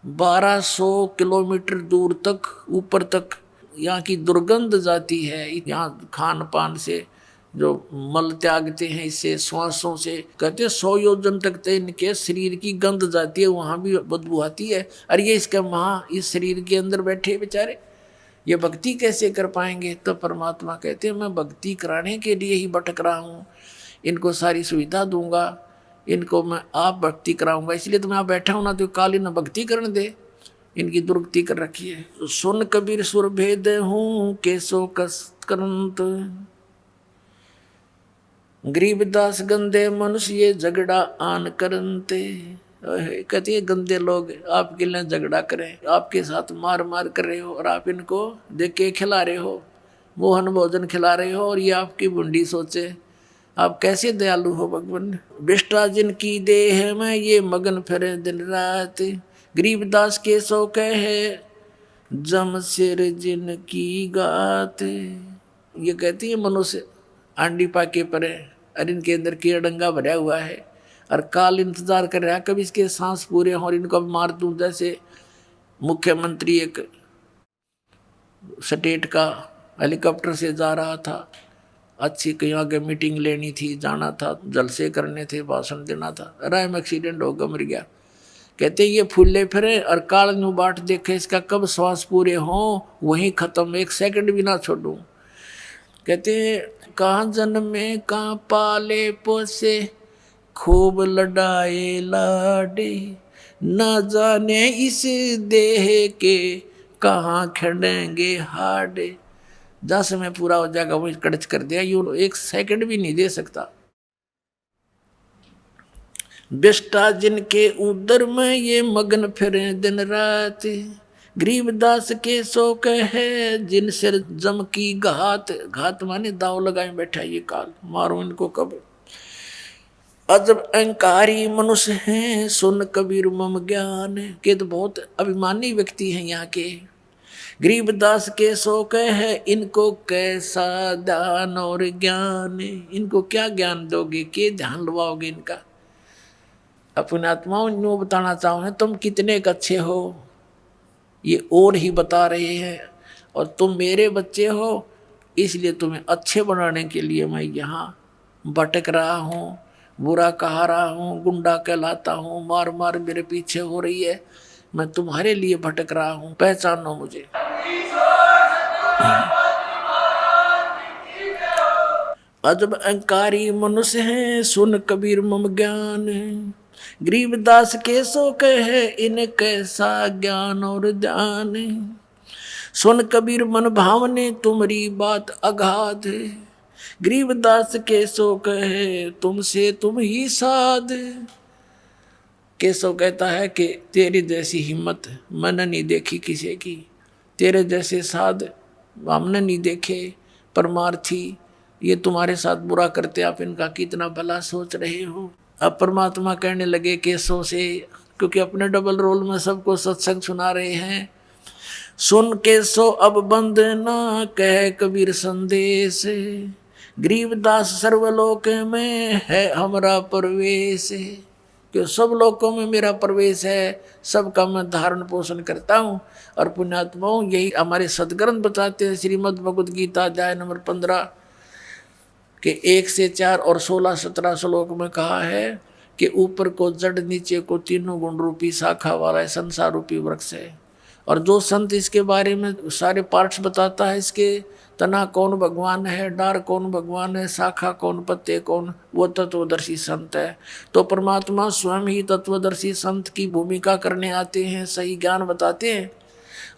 1200 किलोमीटर दूर तक, ऊपर तक यहाँ की दुर्गंध जाती है। यहाँ खान पान से जो मल त्यागते हैं, इससे श्वासों से, कहते हैं 100 योजन तक तो इनके शरीर की गंध जाती है, वहाँ भी बदबू आती है। और ये इसके वहाँ इस शरीर के अंदर बैठे बेचारे, ये भक्ति कैसे कर पाएंगे? तो परमात्मा कहते हैं मैं भक्ति कराने के लिए ही भटक रहा हूँ, इनको सारी सुविधा दूंगा, इनको मैं आप भक्ति कराऊंगा, इसलिए तो मैं यहाँ बैठा हूँ ना, तो काली न भक्ति करने दे, इनकी दुर्गति कर रखी है। सुन कबीर सुर भेद हूँ केसो कसकरंत, गरीबदास गंदे मनुष्य ये झगड़ा आन करनते। कहती है गंदे लोग आपके लिए झगड़ा करें, आपके साथ मार मार कर रहे हो, और आप इनको देख के खिला रहे हो, मोहन भोजन खिला रहे हो, और ये आपकी बुंडी सोचे। आप कैसे दयालु हो भगवान। विष्टा जिनकी देह में ये मगन फिरे दिन रात, गरीबदास के सो कहे जम सिर जिनकी गात। ये कहती है मनुष्य आंडी पाके परे, और इनके अंदर कीड़ंगा भरा हुआ है, और काल इंतजार कर रहा है कभी इसके सांस पूरे हो और इनको मार दूं। जैसे मुख्यमंत्री एक स्टेट का हेलीकॉप्टर से जा रहा था, अच्छी कहीं आगे मीटिंग लेनी थी, जाना था, जलसे करने थे, भाषण देना था, राय में एक्सीडेंट होगा, मर गया। कहते ये फूले फिरे और काल नु बाट देखे, इसका कब श्वास पूरे हों वहीं खत्म, 1 सेकंड भी ना छोड़ूं। कहते कहाँ जन्मे कहाँ पाले पोसे, खूब लड़ाए लाडे, न जाने इस देह के कहाँ खड़ेंगे हाडे। जहाँ समय पूरा हो जाएगा वही कड़च कर दिया, यूं 1 सेकंड भी नहीं दे सकता। बिष्टा जिनके उदर में ये मगन फिरे दिन रात, गरीबदास के सो कहे जिन सिर जम की घात। घात माने दाव लगाए बैठा ये काल, मारो इनको कब। अजब अहंकारी मनुष्य हैं सुन कबीर मम ज्ञान, के तो बहुत अभिमानी व्यक्ति हैं यहाँ के। गरीबदास के सो कहे इनको कैसा दान और ज्ञान, इनको क्या ज्ञान दोगे, के ध्यान लवाओगे इनका। अपने आत्माओं यूँ बताना चाहूँ तुम कितने अच्छे हो ये और ही बता रहे हैं, और तुम मेरे बच्चे हो, इसलिए तुम्हें अच्छे बनाने के लिए मैं यहाँ भटक रहा हूँ, बुरा कहा रहा हूँ, गुंडा कहलाता हूँ, मार मार मेरे पीछे हो रही है, मैं तुम्हारे लिए भटक रहा हूँ, पहचानो मुझे। अजब अहंकारी मनुष्य हैं सुन कबीर मम ज्ञान, गरीबदास के सो कहे इन कैसा ज्ञान और ध्यान। सुन कबीर मन भावने तुम्हारी बात अगाध, गरीबदास के सो कहे तुमसे तुम ही साध। केशव कहता है कि तेरी जैसी हिम्मत मैंने नहीं देखी किसी की, तेरे जैसे साध हमने नहीं देखे। परमार्थी ये तुम्हारे साथ बुरा करते, आप इनका कितना भला सोच रहे हो। अब परमात्मा कहने लगे केशव से, क्योंकि अपने डबल रोल में सबको सत्संग सुना रहे हैं। सुन केशव अब बंद ना कह कबीर संदेश, गरीबदास सर्वलोक में है हमारा प्रवेश। कि सब लोकों में मेरा प्रवेश है, सबका मैं धारण पोषण करता हूँ। और पुण्यात्माओं यही हमारे सदग्रंथ बताते हैं। श्रीमद् भगवद गीता अध्याय नंबर 15 के 1 से 4 और 16-17 श्लोक में कहा है कि ऊपर को जड़, नीचे को तीनों गुण रूपी शाखा वाला संसार रूपी वृक्ष है। और जो संत इसके बारे में सारे पार्ट्स बताता है, इसके तना कौन भगवान है, डार कौन भगवान है, शाखा कौन, पत्ते कौन, वो तत्वदर्शी संत है। तो परमात्मा स्वयं ही तत्वदर्शी संत की भूमिका करने आते हैं, सही ज्ञान बताते हैं।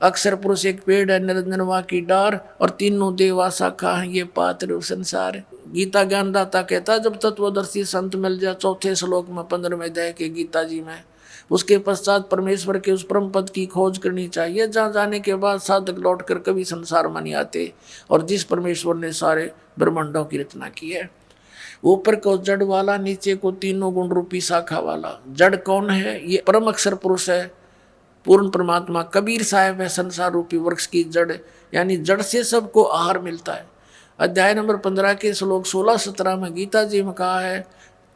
अक्षर पुरुष एक पेड़ है, निरंजनवा की डार, और तीनों देवा शाखा है, ये पात्र संसार। गीता ज्ञानदाता कहता जब तत्वदर्शी संत मिल जाए, 4 श्लोक में 15वें अध्याय के गीता जी में, उसके पश्चात परमेश्वर के उस परम पद की खोज करनी चाहिए, जहाँ जाने के बाद साधक लौट कर कभी संसार में नहीं आते। और जिस परमेश्वर ने सारे ब्रह्मांडों की रचना की है, ऊपर को जड़ वाला, नीचे को तीनों गुण रूपी शाखा वाला। जड़ कौन है? ये परम अक्षर पुरुष है, पूर्ण परमात्मा कबीर साहब है, संसार रूपी वृक्ष की जड़, यानी जड़ से सबको आहार मिलता है। अध्याय नंबर 15 के श्लोक 16-17 में गीता जी में कहा है,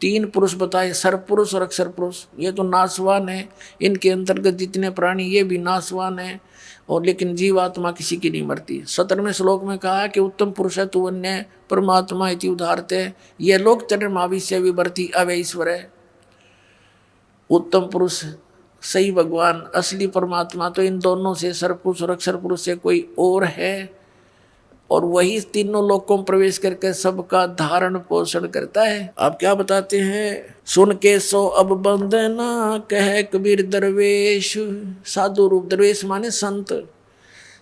3 पुरुष बताए, सर्वपुरुष और अक्षर पुरुष। ये तो नाशवान है, इनके अंतर्गत जितने प्राणी ये भी नाशवान है, और लेकिन जीवात्मा किसी की नहीं मरती। 17वें श्लोक में कहा है कि उत्तम पुरुष है तू अन्य परमात्मा इति उदाहरते, ये लोक चरमाविष्य विवर्ती अवैश्वर है। उत्तम पुरुष सही भगवान असली परमात्मा तो इन दोनों से, सर्वपुरुष और अक्षर पुरुष से कोई और है, और वही तीनों लोकों में प्रवेश करके सबका धारण पोषण करता है। आप क्या बताते हैं? सुन के सो अब बंदना कह कबीर दरवेश। साधु रूप, दरवेश माने संत,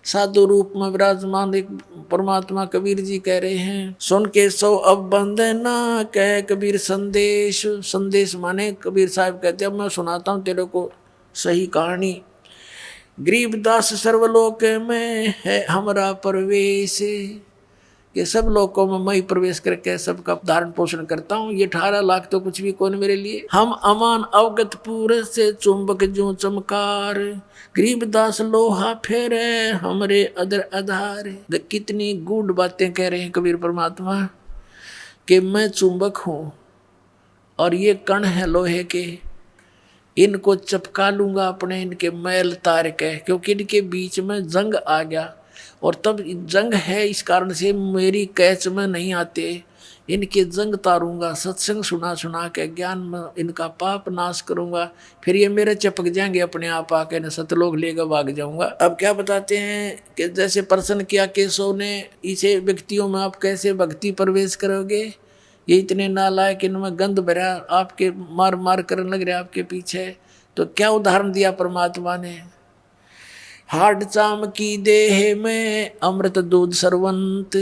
साधु रूप में विराजमान एक परमात्मा कबीर जी कह रहे हैं। सुन के सो अब बंदना कह कबीर संदेश। संदेश माने कबीर साहब कहते हैं अब मैं सुनाता हूँ तेरे को सही कहानी। गरीबदास सर्वलोक में है हमारा प्रवेश, ये सब लोकों में मैं प्रवेश करके सबका धारण पोषण करता हूँ। ये 18 लाख तो कुछ भी कौन मेरे लिए। हम अमान अवगत पूरे से चुंबक जो चमकार, गरीबदास लोहा फेरे हमरे अदर आधार। कितनी गूढ़ बातें कह रहे हैं कबीर परमात्मा कि मैं चुंबक हूँ और ये कण है लोहे के, इनको चपका लूंगा अपने, इनके मैल तार के, क्योंकि इनके बीच में जंग आ गया, और तब जंग है इस कारण से मेरी कैच में नहीं आते, इनके जंग तारूंगा, सत्संग सुना सुना के ज्ञान में इनका पाप नाश करूंगा, फिर ये मेरे चिपक जाएंगे अपने आप आके, न सतलोक लेकर भाग जाऊंगा। अब क्या बताते हैं कि जैसे प्रश्न किया केशव ने, इसे व्यक्तियों में आप कैसे भक्ति प्रवेश करोगे, ये इतने नालायक, इनमें गंध भरा, आपके मार मार करने लग रहे आपके पीछे। तो क्या उदाहरण दिया परमात्मा ने? हाड चाम की देह में अमृत दूध सरवंत,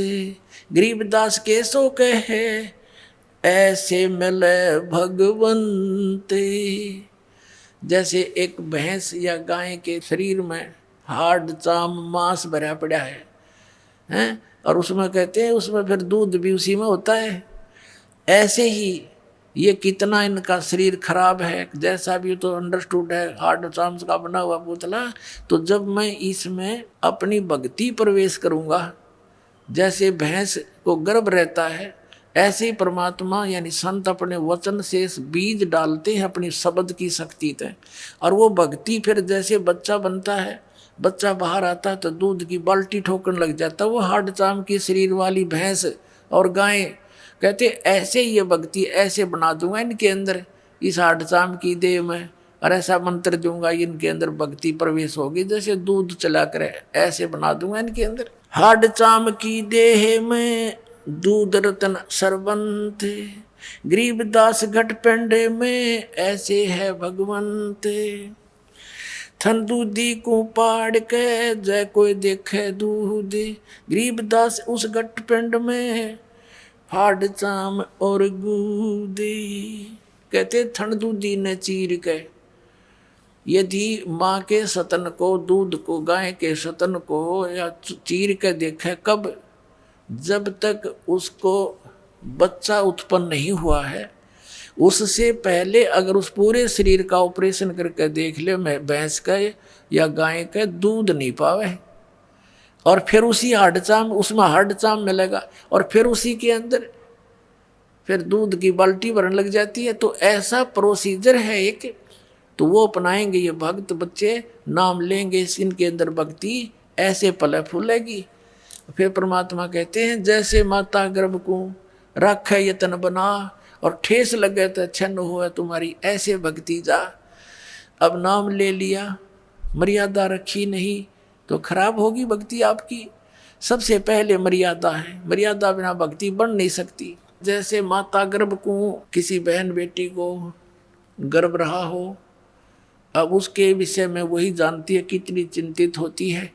गरीबदास के सो कहे ऐसे मिले भगवंत। जैसे एक भैंस या गाय के शरीर में हाड चाम मांस भरा पड़ा है, और उसमें कहते हैं उसमें फिर दूध भी उसी में होता है। ऐसे ही ये कितना इनका शरीर खराब है, जैसा भी तो अंडरस्टूड है, हार्ड चाम्स का बना हुआ पुतला। तो जब मैं इसमें अपनी भक्ति प्रवेश करूंगा, जैसे भैंस को गर्भ रहता है, ऐसे ही परमात्मा यानी संत अपने वचन से बीज डालते हैं अपनी शब्द की शक्ति तय, और वो भक्ति फिर जैसे बच्चा बनता है, बच्चा बाहर आता है तो दूध की बाल्टी ठोकने लग जाता है, वो हाड चाम की शरीर वाली भैंस और गाय। कहते ऐसे ही ये भक्ति ऐसे बना दूंगा इनके अंदर, इस हाड चाम की देह में, और ऐसा मंत्र दूंगा इनके अंदर भक्ति प्रवेश होगी जैसे दूध चला करे, ऐसे बना दूंगा इनके अंदर। हाड चाम की देह में दूध रतन सरबंत, गरीबदास घट पेंडे में ऐसे है भगवंत। थन दूधी को पाड़ के जय कोई देखे दूध, गरीबदास उस घट पेंड में हाड चाम और गूदी। कहते थन दूधी ने चीर के, यदि माँ के सतन को, दूध को, गाय के सतन को या चीर के देखे, कब? जब तक उसको बच्चा उत्पन्न नहीं हुआ है, उससे पहले अगर उस पूरे शरीर का ऑपरेशन करके देख ले, मैं भैंस का या गाय का दूध नहीं पावे, और फिर उसी हाडचाम, उसमें हाडचाम मिलेगा, और फिर उसी के अंदर फिर दूध की बाल्टी भरने लग जाती है। तो ऐसा प्रोसीजर है एक, तो वो अपनाएंगे ये भक्त बच्चे, नाम लेंगे, इनके अंदर भक्ति ऐसे पले फूलेगी। फिर परमात्मा कहते हैं जैसे माता गर्भ को रखे यतन बना, और ठेस लगे तो छन्न हुआ तुम्हारी, ऐसे भक्ति जा। अब नाम ले लिया, मर्यादा रखी नहीं तो खराब होगी भक्ति आपकी। सबसे पहले मर्यादा है, मर्यादा बिना भक्ति बन नहीं सकती। जैसे माता गर्भ को, किसी बहन बेटी को गर्भ रहा हो, अब उसके विषय में वही जानती है, कितनी चिंतित होती है,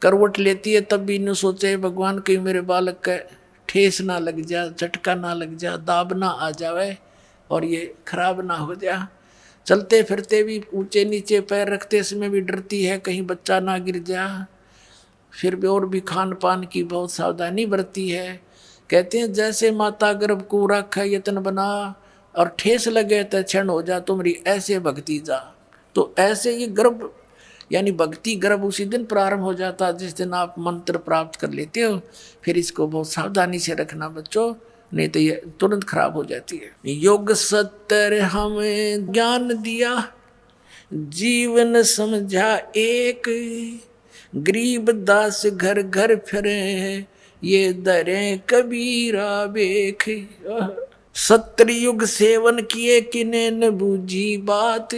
करवट लेती है तब भी न सोचे भगवान कहीं मेरे बालक का ठेस ना लग जा, झटका ना लग जा, दाब ना आ जावे और ये खराब ना हो जा। चलते फिरते भी ऊंचे नीचे पैर रखते समय भी डरती है कहीं बच्चा ना गिर जा। फिर भी और भी खान पान की बहुत सावधानी बरती है। कहते हैं जैसे माता गर्भ को रखा यतन बना, और ठेस लगे तो क्षण हो जा तुम्हारी, ऐसे भक्ति जा। तो ऐसे ये गर्भ यानी भक्ति गर्भ उसी दिन प्रारंभ हो जाता है जिस दिन आप मंत्र प्राप्त कर लेते हो। फिर इसको बहुत सावधानी से रखना बच्चों, नहीं तो ये तुरंत खराब हो जाती है। योग सत्तर हमें ज्ञान दिया, जीवन समझा एक, गरीब दास घर घर फिरे, ये दरे कबीरा बेख। सत्युग सेवन किए किने न बूझी बात,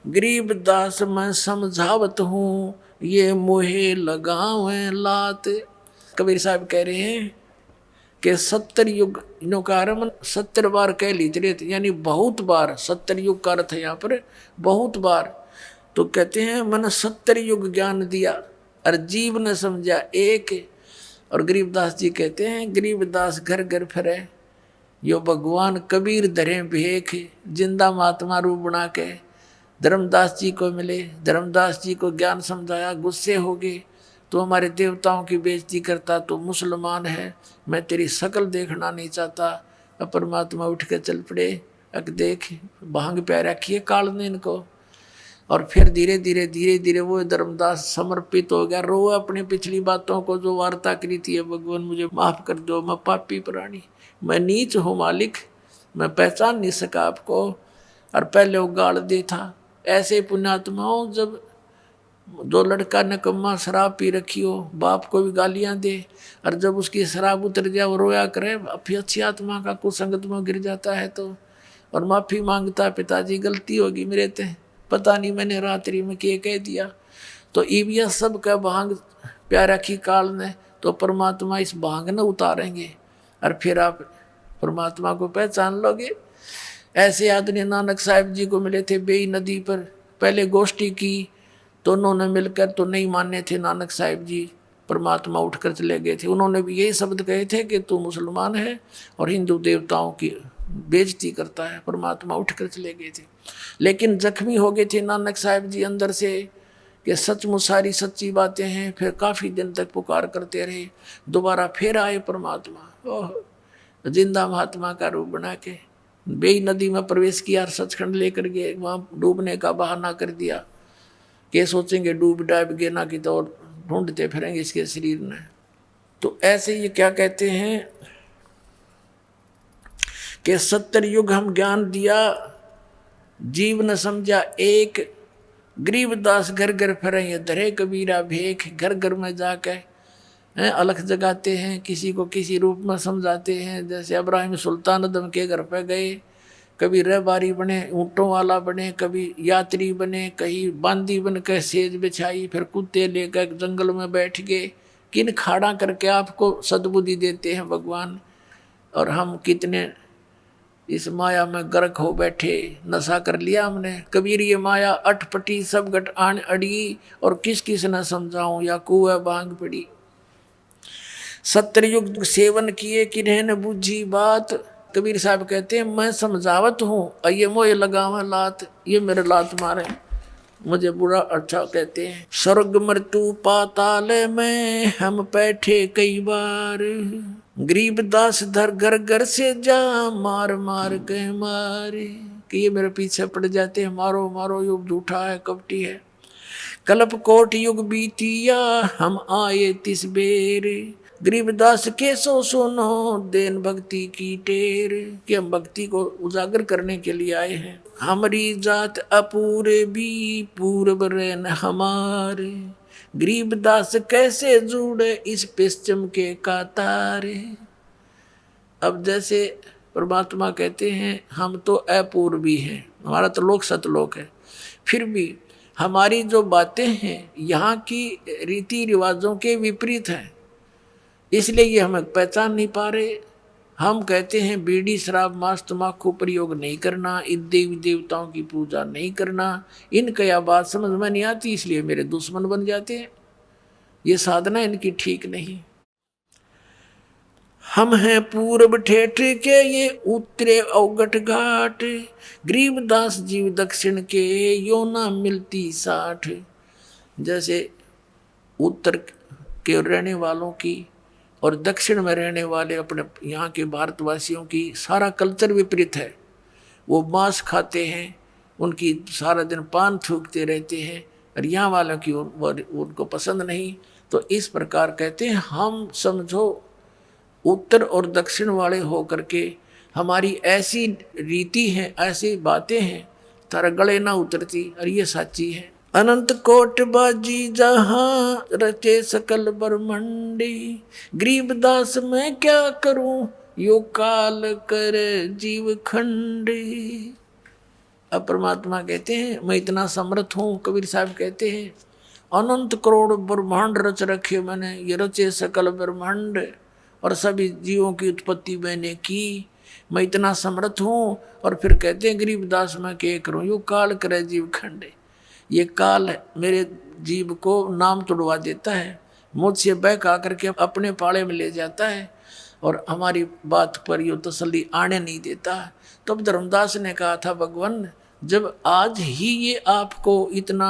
गरीब दास मैं समझावत हूँ, ये मोहे लगावे लात। कबीर साहब कह रहे हैं कि 70 युग इनो का आरम्भ 70 बार कह लीजिए, यानी बहुत बार। 70 युग का अर्थ है यहाँ पर बहुत बार। तो कहते हैं मैंने 70 युग ज्ञान दिया और जीव ने समझा एक। और गरीबदास जी कहते हैं गरीबदास घर घर फिरे, यो भगवान कबीर धरे भेख, जिंदा महात्मा रूप बना के धर्मदास जी को मिले। धर्मदास जी को ज्ञान समझाया, गुस्से हो गए, तो हमारे देवताओं की बेइज्जती करता, तो मुसलमान है, मैं तेरी शकल देखना नहीं चाहता। अब परमात्मा उठ के चल पड़े, अक देख भांग प्या रखिए काल ने इनको। और फिर धीरे धीरे वो धर्मदास समर्पित हो गया, रो अपनी पिछली बातों को जो वार्ता करी थी, भगवान मुझे माफ कर दो, मैं पापी प्राणी, मैं नीच हूँ मालिक, मैं पहचान नहीं सका आपको, और पहले वो गाड़ दे था। ऐसे पुण्यात्माओं जब दो लड़का नकम्मा शराब पी रखी हो, बाप को भी गालियां दे, और जब उसकी शराब उतर जाए वो रोया करे, फिर अच्छी आत्मा का कुसंगत में गिर जाता है तो, और माफ़ी मांगता, पिताजी गलती होगी मेरे ते, पता नहीं मैंने रात्रि में क्या कह दिया। तो ईबिया सब का भांग प्यारा की काल ने, तो परमात्मा इस भांग न उतारेंगे और फिर आप परमात्मा को पहचान लोगे। ऐसे आदमी नानक साहिब जी को मिले थे बेई नदी पर, पहले गोष्ठी की, दोनों ने मिलकर तो नहीं माने थे नानक साहिब जी, परमात्मा उठकर चले गए थे। उन्होंने भी यही शब्द कहे थे कि तू मुसलमान है और हिंदू देवताओं की बेइज्जती करता है, परमात्मा उठकर चले गए थे। लेकिन जख्मी हो गए थे नानक साहिब जी अंदर से कि सचमुच सारी सच्ची बातें हैं। फिर काफ़ी दिन तक पुकार करते रहे, दोबारा फिर आए परमात्मा, ओह जिंदा महात्मा का रूप बना के बेई नदी में प्रवेश किया, सचखंड लेकर गए, वहाँ डूबने का बहाना कर दिया कि सोचेंगे डूब डाब गए ना कि तो ढूंढते फिरेंगे इसके शरीर ने। तो ऐसे ये क्या कहते हैं कि 70 युग हम ज्ञान दिया, जीव न समझा एक। गरीबदास घर घर फिरे ये धरे कबीरा भेख। घर घर में जाकर अलख जगाते हैं, किसी को किसी रूप में समझाते हैं। जैसे इब्राहिम सुल्तान अदम के घर पे गए, कभी रहबारी बने, ऊँटों वाला बने, कभी यात्री बने, कहीं बांदी बन कर सेज बिछाई, फिर कुत्ते लेकर जंगल में बैठ गए। किन खाड़ा करके आपको सद्बुद्धि देते हैं भगवान। और हम कितने इस माया में गर्क हो बैठे, नशा कर लिया हमने। कबीर ये माया अटपटी सब गट आन अड़ी, और किस किस न समझाऊं या कुएं बांग पड़ी। 70 युग सेवन किए किन्हें न बूझी बात। कबीर साहब कहते हैं मैं समझावत हूँ, ये मोए लगावा लात, ये मेरे लात मारे, मुझे बुरा अच्छा कहते हैं। स्वर्ग मृत्यु पाताल में हम बैठे कई बार, गरीबदास धर घर घर से जा मार मार के मारे। कि ये मेरे पीछे पड़ जाते हैं, मारो मारो, युग झूठा है कपटी है। कल्प कोट युग बीतिया हम आए तिस बेर, गरीबदास के सो सुनो देन भक्ति की टेर। कि हम भक्ति को उजागर करने के लिए आए हैं। हमारी जात अपूरे भी पूर्व रहन हमारे, गरीबदास कैसे जुड़े इस पश्चिम के कातारे। अब जैसे परमात्मा कहते हैं हम तो अपूर्वी हैं, हमारा तो लोक सतलोक है, फिर भी हमारी जो बातें हैं यहाँ की रीति रिवाजों के विपरीत हैं, इसलिए ये हमें पहचान नहीं पा रहे। हम कहते हैं बीड़ी शराब मांस तम्बाकू प्रयोग नहीं करना, इन देवी देवताओं की पूजा नहीं करना। इनका यह बात समझ में नहीं आती, इसलिए मेरे दुश्मन बन जाते हैं। ये साधना इनकी ठीक नहीं। हम हैं पूर्व ठेठ के ये उत्तरे अवगट घाट, गरीबदास जीव दक्षिण के यो ना मिलती साठ। जैसे उत्तर के रहने वालों की और दक्षिण में रहने वाले अपने यहाँ के भारतवासियों की सारा कल्चर विपरीत है। वो मांस खाते हैं, उनकी सारा दिन पान थूकते रहते हैं, और यहाँ वालों की उनको पसंद नहीं। तो इस प्रकार कहते हैं हम समझो उत्तर और दक्षिण वाले हो करके हमारी ऐसी रीति है, ऐसी बातें हैं, तारा गले ना उतरती, और ये सच्ची है। अनंत कोट बाजी जहाँ रचे सकल ब्रह्मंडी, गरीबदास मैं क्या करूं यो काल कर जीव खंडी। अब परमात्मा कहते हैं मैं इतना समर्थ हूँ। कबीर साहब कहते हैं अनंत करोड़ ब्रह्मांड रच रखे मैंने, ये रचे सकल ब्रह्मांड, और सभी जीवों की उत्पत्ति मैंने की, मैं इतना समर्थ हूँ। और फिर कहते हैं गरीबदास मैं क्या करूँ यो काल करे जीव खंडे। ये काल मेरे जीव को नाम तोड़वा देता है, मुझसे बहक आकर के अपने पाले में ले जाता है, और हमारी बात पर यो तसल्ली आने नहीं देता। तब धर्मदास ने कहा था भगवान जब आज ही ये आपको इतना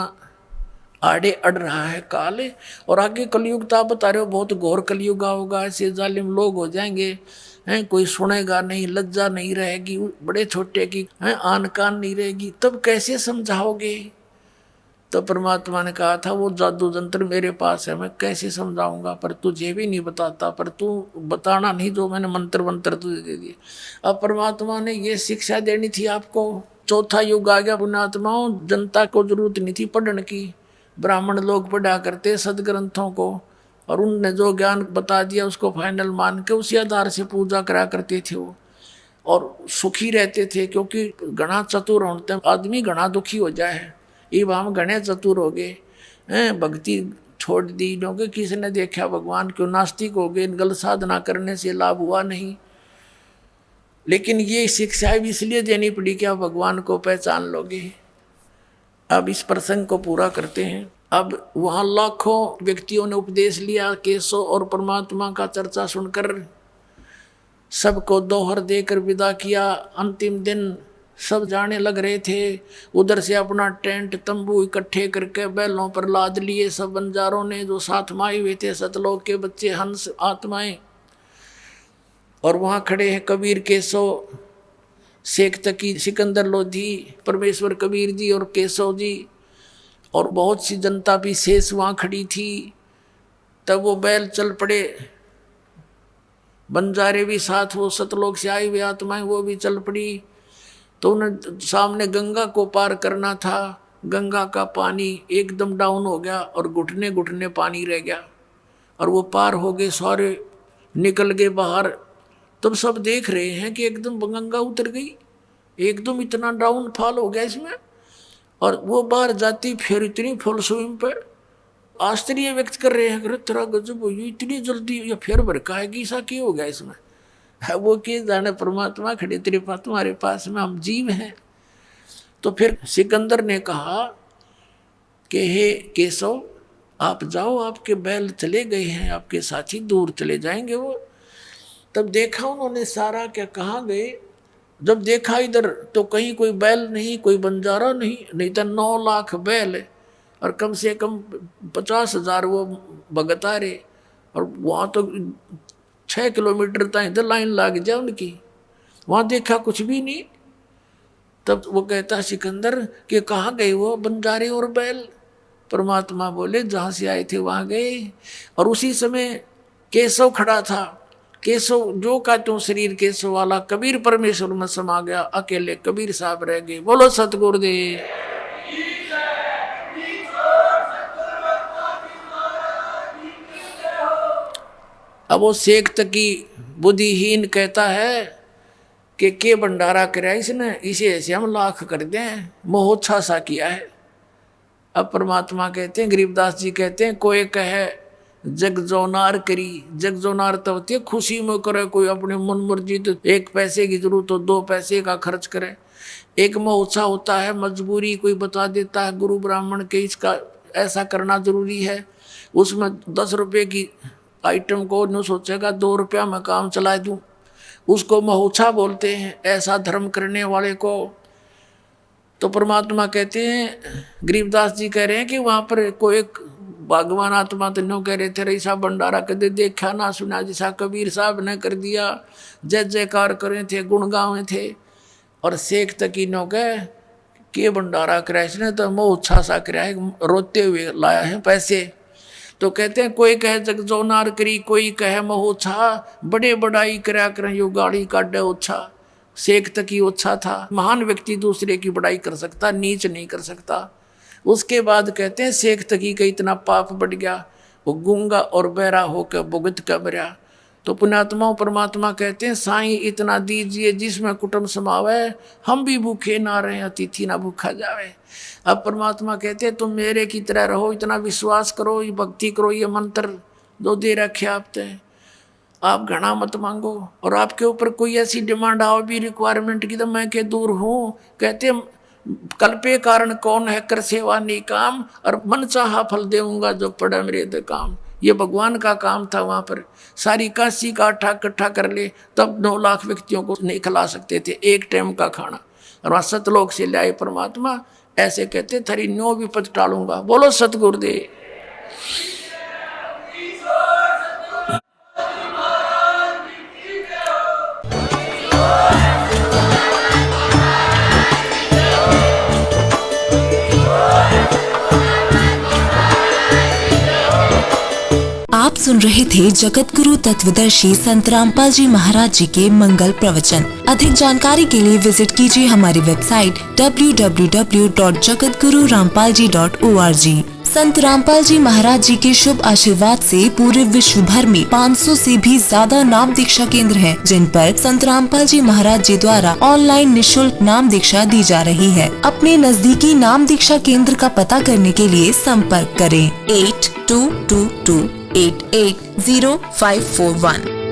आड़े अड़ रहा है काल, और आगे कलयुग तो आप बता रहे हो बहुत घोर कलयुग होगा, ऐसे जालिम लोग हो जाएंगे हैं, कोई सुनेगा नहीं, लज्जा नहीं रहेगी, बड़े छोटे की हैं आन कान नहीं रहेगी, तब कैसे समझाओगे। तो परमात्मा ने कहा था वो जादू जंत्र मेरे पास है, मैं कैसे समझाऊंगा, पर तुझे भी नहीं बताता, पर तू बताना नहीं जो मैंने मंत्र मंत्र तुझे दे दिए। अब परमात्मा ने ये शिक्षा देनी थी आपको। चौथा युग आ गया पुण्यात्माओं, जनता को जरूरत नहीं थी पढ़ने की, ब्राह्मण लोग पढ़ा करते सदग्रंथों को, और उनने जो ज्ञान बता दिया उसको फाइनल मान के उसी आधार से पूजा करा करते थे वो, और सुखी रहते थे। क्योंकि घना चतुर होते आदमी घना दुखी हो जाए, ये हम घने चतुर हो गए हैं, भक्ति छोड़ दी क्योंकि किसी ने देखा भगवान क्यों, नास्तिक हो गए, गलत साधना करने से लाभ हुआ नहीं। लेकिन ये शिक्षा भी इसलिए देनी पड़ी कि आप भगवान को पहचान लोगे। अब इस प्रसंग को पूरा करते हैं। अब वहाँ लाखों व्यक्तियों ने उपदेश लिया, केशव और परमात्मा का चर्चा सुनकर सबको दोहर देकर विदा किया। अंतिम दिन सब जाने लग रहे थे, उधर से अपना टेंट तंबू इकट्ठे करके बैलों पर लाद लिए सब बंजारों ने, जो साथ में आए हुए थे सतलोक के बच्चे हंस आत्माएं। और वहाँ खड़े हैं कबीर केशव, शेख तकी, सिकंदर लोधी, परमेश्वर कबीर जी और केशव जी, और बहुत सी जनता भी शेष वहाँ खड़ी थी। तब वो बैल चल पड़े बंजारे भी साथ, वो सतलोक से आई हुई आत्माएं वो भी चल पड़ी। तो उन्हें सामने गंगा को पार करना था। गंगा का पानी एकदम डाउन हो गया और घुटने घुटने पानी रह गया, और वो पार हो गए, सारे निकल गए बाहर। तब सब देख रहे हैं कि एकदम गंगा उतर गई, एकदम इतना डाउन फॉल हो गया इसमें। और वो बाहर जाती फिर इतनी फुल स्विम पे आश्चर्य व्यक्त कर रहे हैं, अरे तेरा गजब हुई इतनी जल्दी, या फिर भड़काएगी ऐसा क्यों हो गया इसमें। वो कि जाने परमात्मा खड़े तेरे पास, तुम्हारे पास में हम जीव हैं। तो फिर सिकंदर ने कहा कि हे केशव आप जाओ, आपके बैल चले गए हैं, आपके साथी दूर चले जाएंगे वो। तब देखा उन्होंने सारा क्या कहाँ गए। जब देखा इधर तो कहीं कोई बैल नहीं, कोई बंजारा नहीं, नहीं तो 9 लाख बैल है और कम से कम 50,000 वो भगत आ रहे। और वहाँ तो 6 किलोमीटर तक इधर लाइन लग जाए उनकी, वहाँ देखा कुछ भी नहीं। तब वो कहता सिकंदर कि कहाँ गए वो बंजारे और बैल। परमात्मा बोले जहाँ से आए थे वहाँ गए। और उसी समय केशव खड़ा था। केशव जो का त्यों शरीर केशव वाला, कबीर परमेश्वर में समा गया, अकेले कबीर साहब रह गए। बोलो सतगुरुदेव। अब वो शेख तकी बुद्धिहीन कहता है कि के भंडारा कराया इसने, इसे ऐसे हम लाख कर दें, मोहोच्छा सा किया है। अब परमात्मा कहते हैं, गरीबदास जी कहते हैं, कोई कहे जग जोनार करी। जग जोनार तो होती है खुशी में करे, कोई अपने मन मर्जी, तो 1 पैसे की जरूरत हो 2 पैसे का खर्च करे। एक मोहोच्छा होता है मजबूरी, कोई बता देता है गुरु ब्राह्मण के इसका ऐसा करना जरूरी है, उसमें 10 रुपये की आइटम को न सोचेगा 2 रुपया में काम चला दूं, उसको मोहोच्छा बोलते हैं, ऐसा धर्म करने वाले को। तो परमात्मा कहते हैं, गरीबदास जी कह रहे हैं कि वहाँ पर कोई एक भगवान आत्मा तो नो कह रहे थे, ऐसा भंडारा कदे देखा ना सुना जैसा कबीर साहब ने कर दिया। जय जयकार करे थे, गुण गावे थे। और शेख तकी नो कह के भंडारा कराया इसने तो मोहोच्छा सा कराया है, रोते हुए लाया है पैसे। तो कहते हैं कोई कहे जग जोनार करी, कोई कहे मोहोच्छा, बड़े बड़ाई करा करें यो गाड़ी काटे ओछा। शेख तकी ओछा था। महान व्यक्ति दूसरे की बड़ाई कर सकता, नीच नहीं कर सकता। उसके बाद कहते हैं शेख तकी का इतना पाप बढ़ गया, वो गूंगा और बहरा होकर भुगत कर मरा। तो पुण्यात्माओं परमात्मा कहते हैं, साईं इतना दीजिए जिसमें कुटुंब समावे, हम भी भूखे ना रहे अतिथि ना भूखा जावे। अब परमात्मा कहते हैं तुम मेरे की तरह रहो, इतना विश्वास करो, ये भक्ति करो, ये मंत्र जो दे रखे आपने, आप घना मत मांगो। और आपके ऊपर कोई ऐसी डिमांड आओ भी रिक्वायरमेंट की तो मैं के दूर हूँ। कहते कल्पे कारण कौन है कर सेवा नहीं काम, और मन चाहा फल देऊंगा जो पड़ा मेरे दे काम। ये भगवान का काम था। वहाँ पर सारी काशी का आटा इकट्ठा कर ले तब 9 लाख व्यक्तियों को नहीं खिला सकते थे 1 टाइम का खाना। और वहाँ सतलोक से लाए परमात्मा, ऐसे कहते थारी 9 विपद टालूंगा। बोलो सतगुरुदेव। आप सुन रहे थे जगत गुरु तत्वदर्शी संत रामपाल जी महाराज जी के मंगल प्रवचन। अधिक जानकारी के लिए विजिट कीजिए हमारी वेबसाइट www.jagatgururampalji.org। संत रामपाल जी महाराज जी के शुभ आशीर्वाद से पूरे विश्व भर में 500 से भी ज्यादा नाम दीक्षा केंद्र हैं, जिन पर संत रामपाल जी महाराज जी द्वारा ऑनलाइन निःशुल्क नाम दीक्षा दी जा रही है। अपने नजदीकी नाम दीक्षा केंद्र का पता करने के लिए संपर्क करें 8222880541।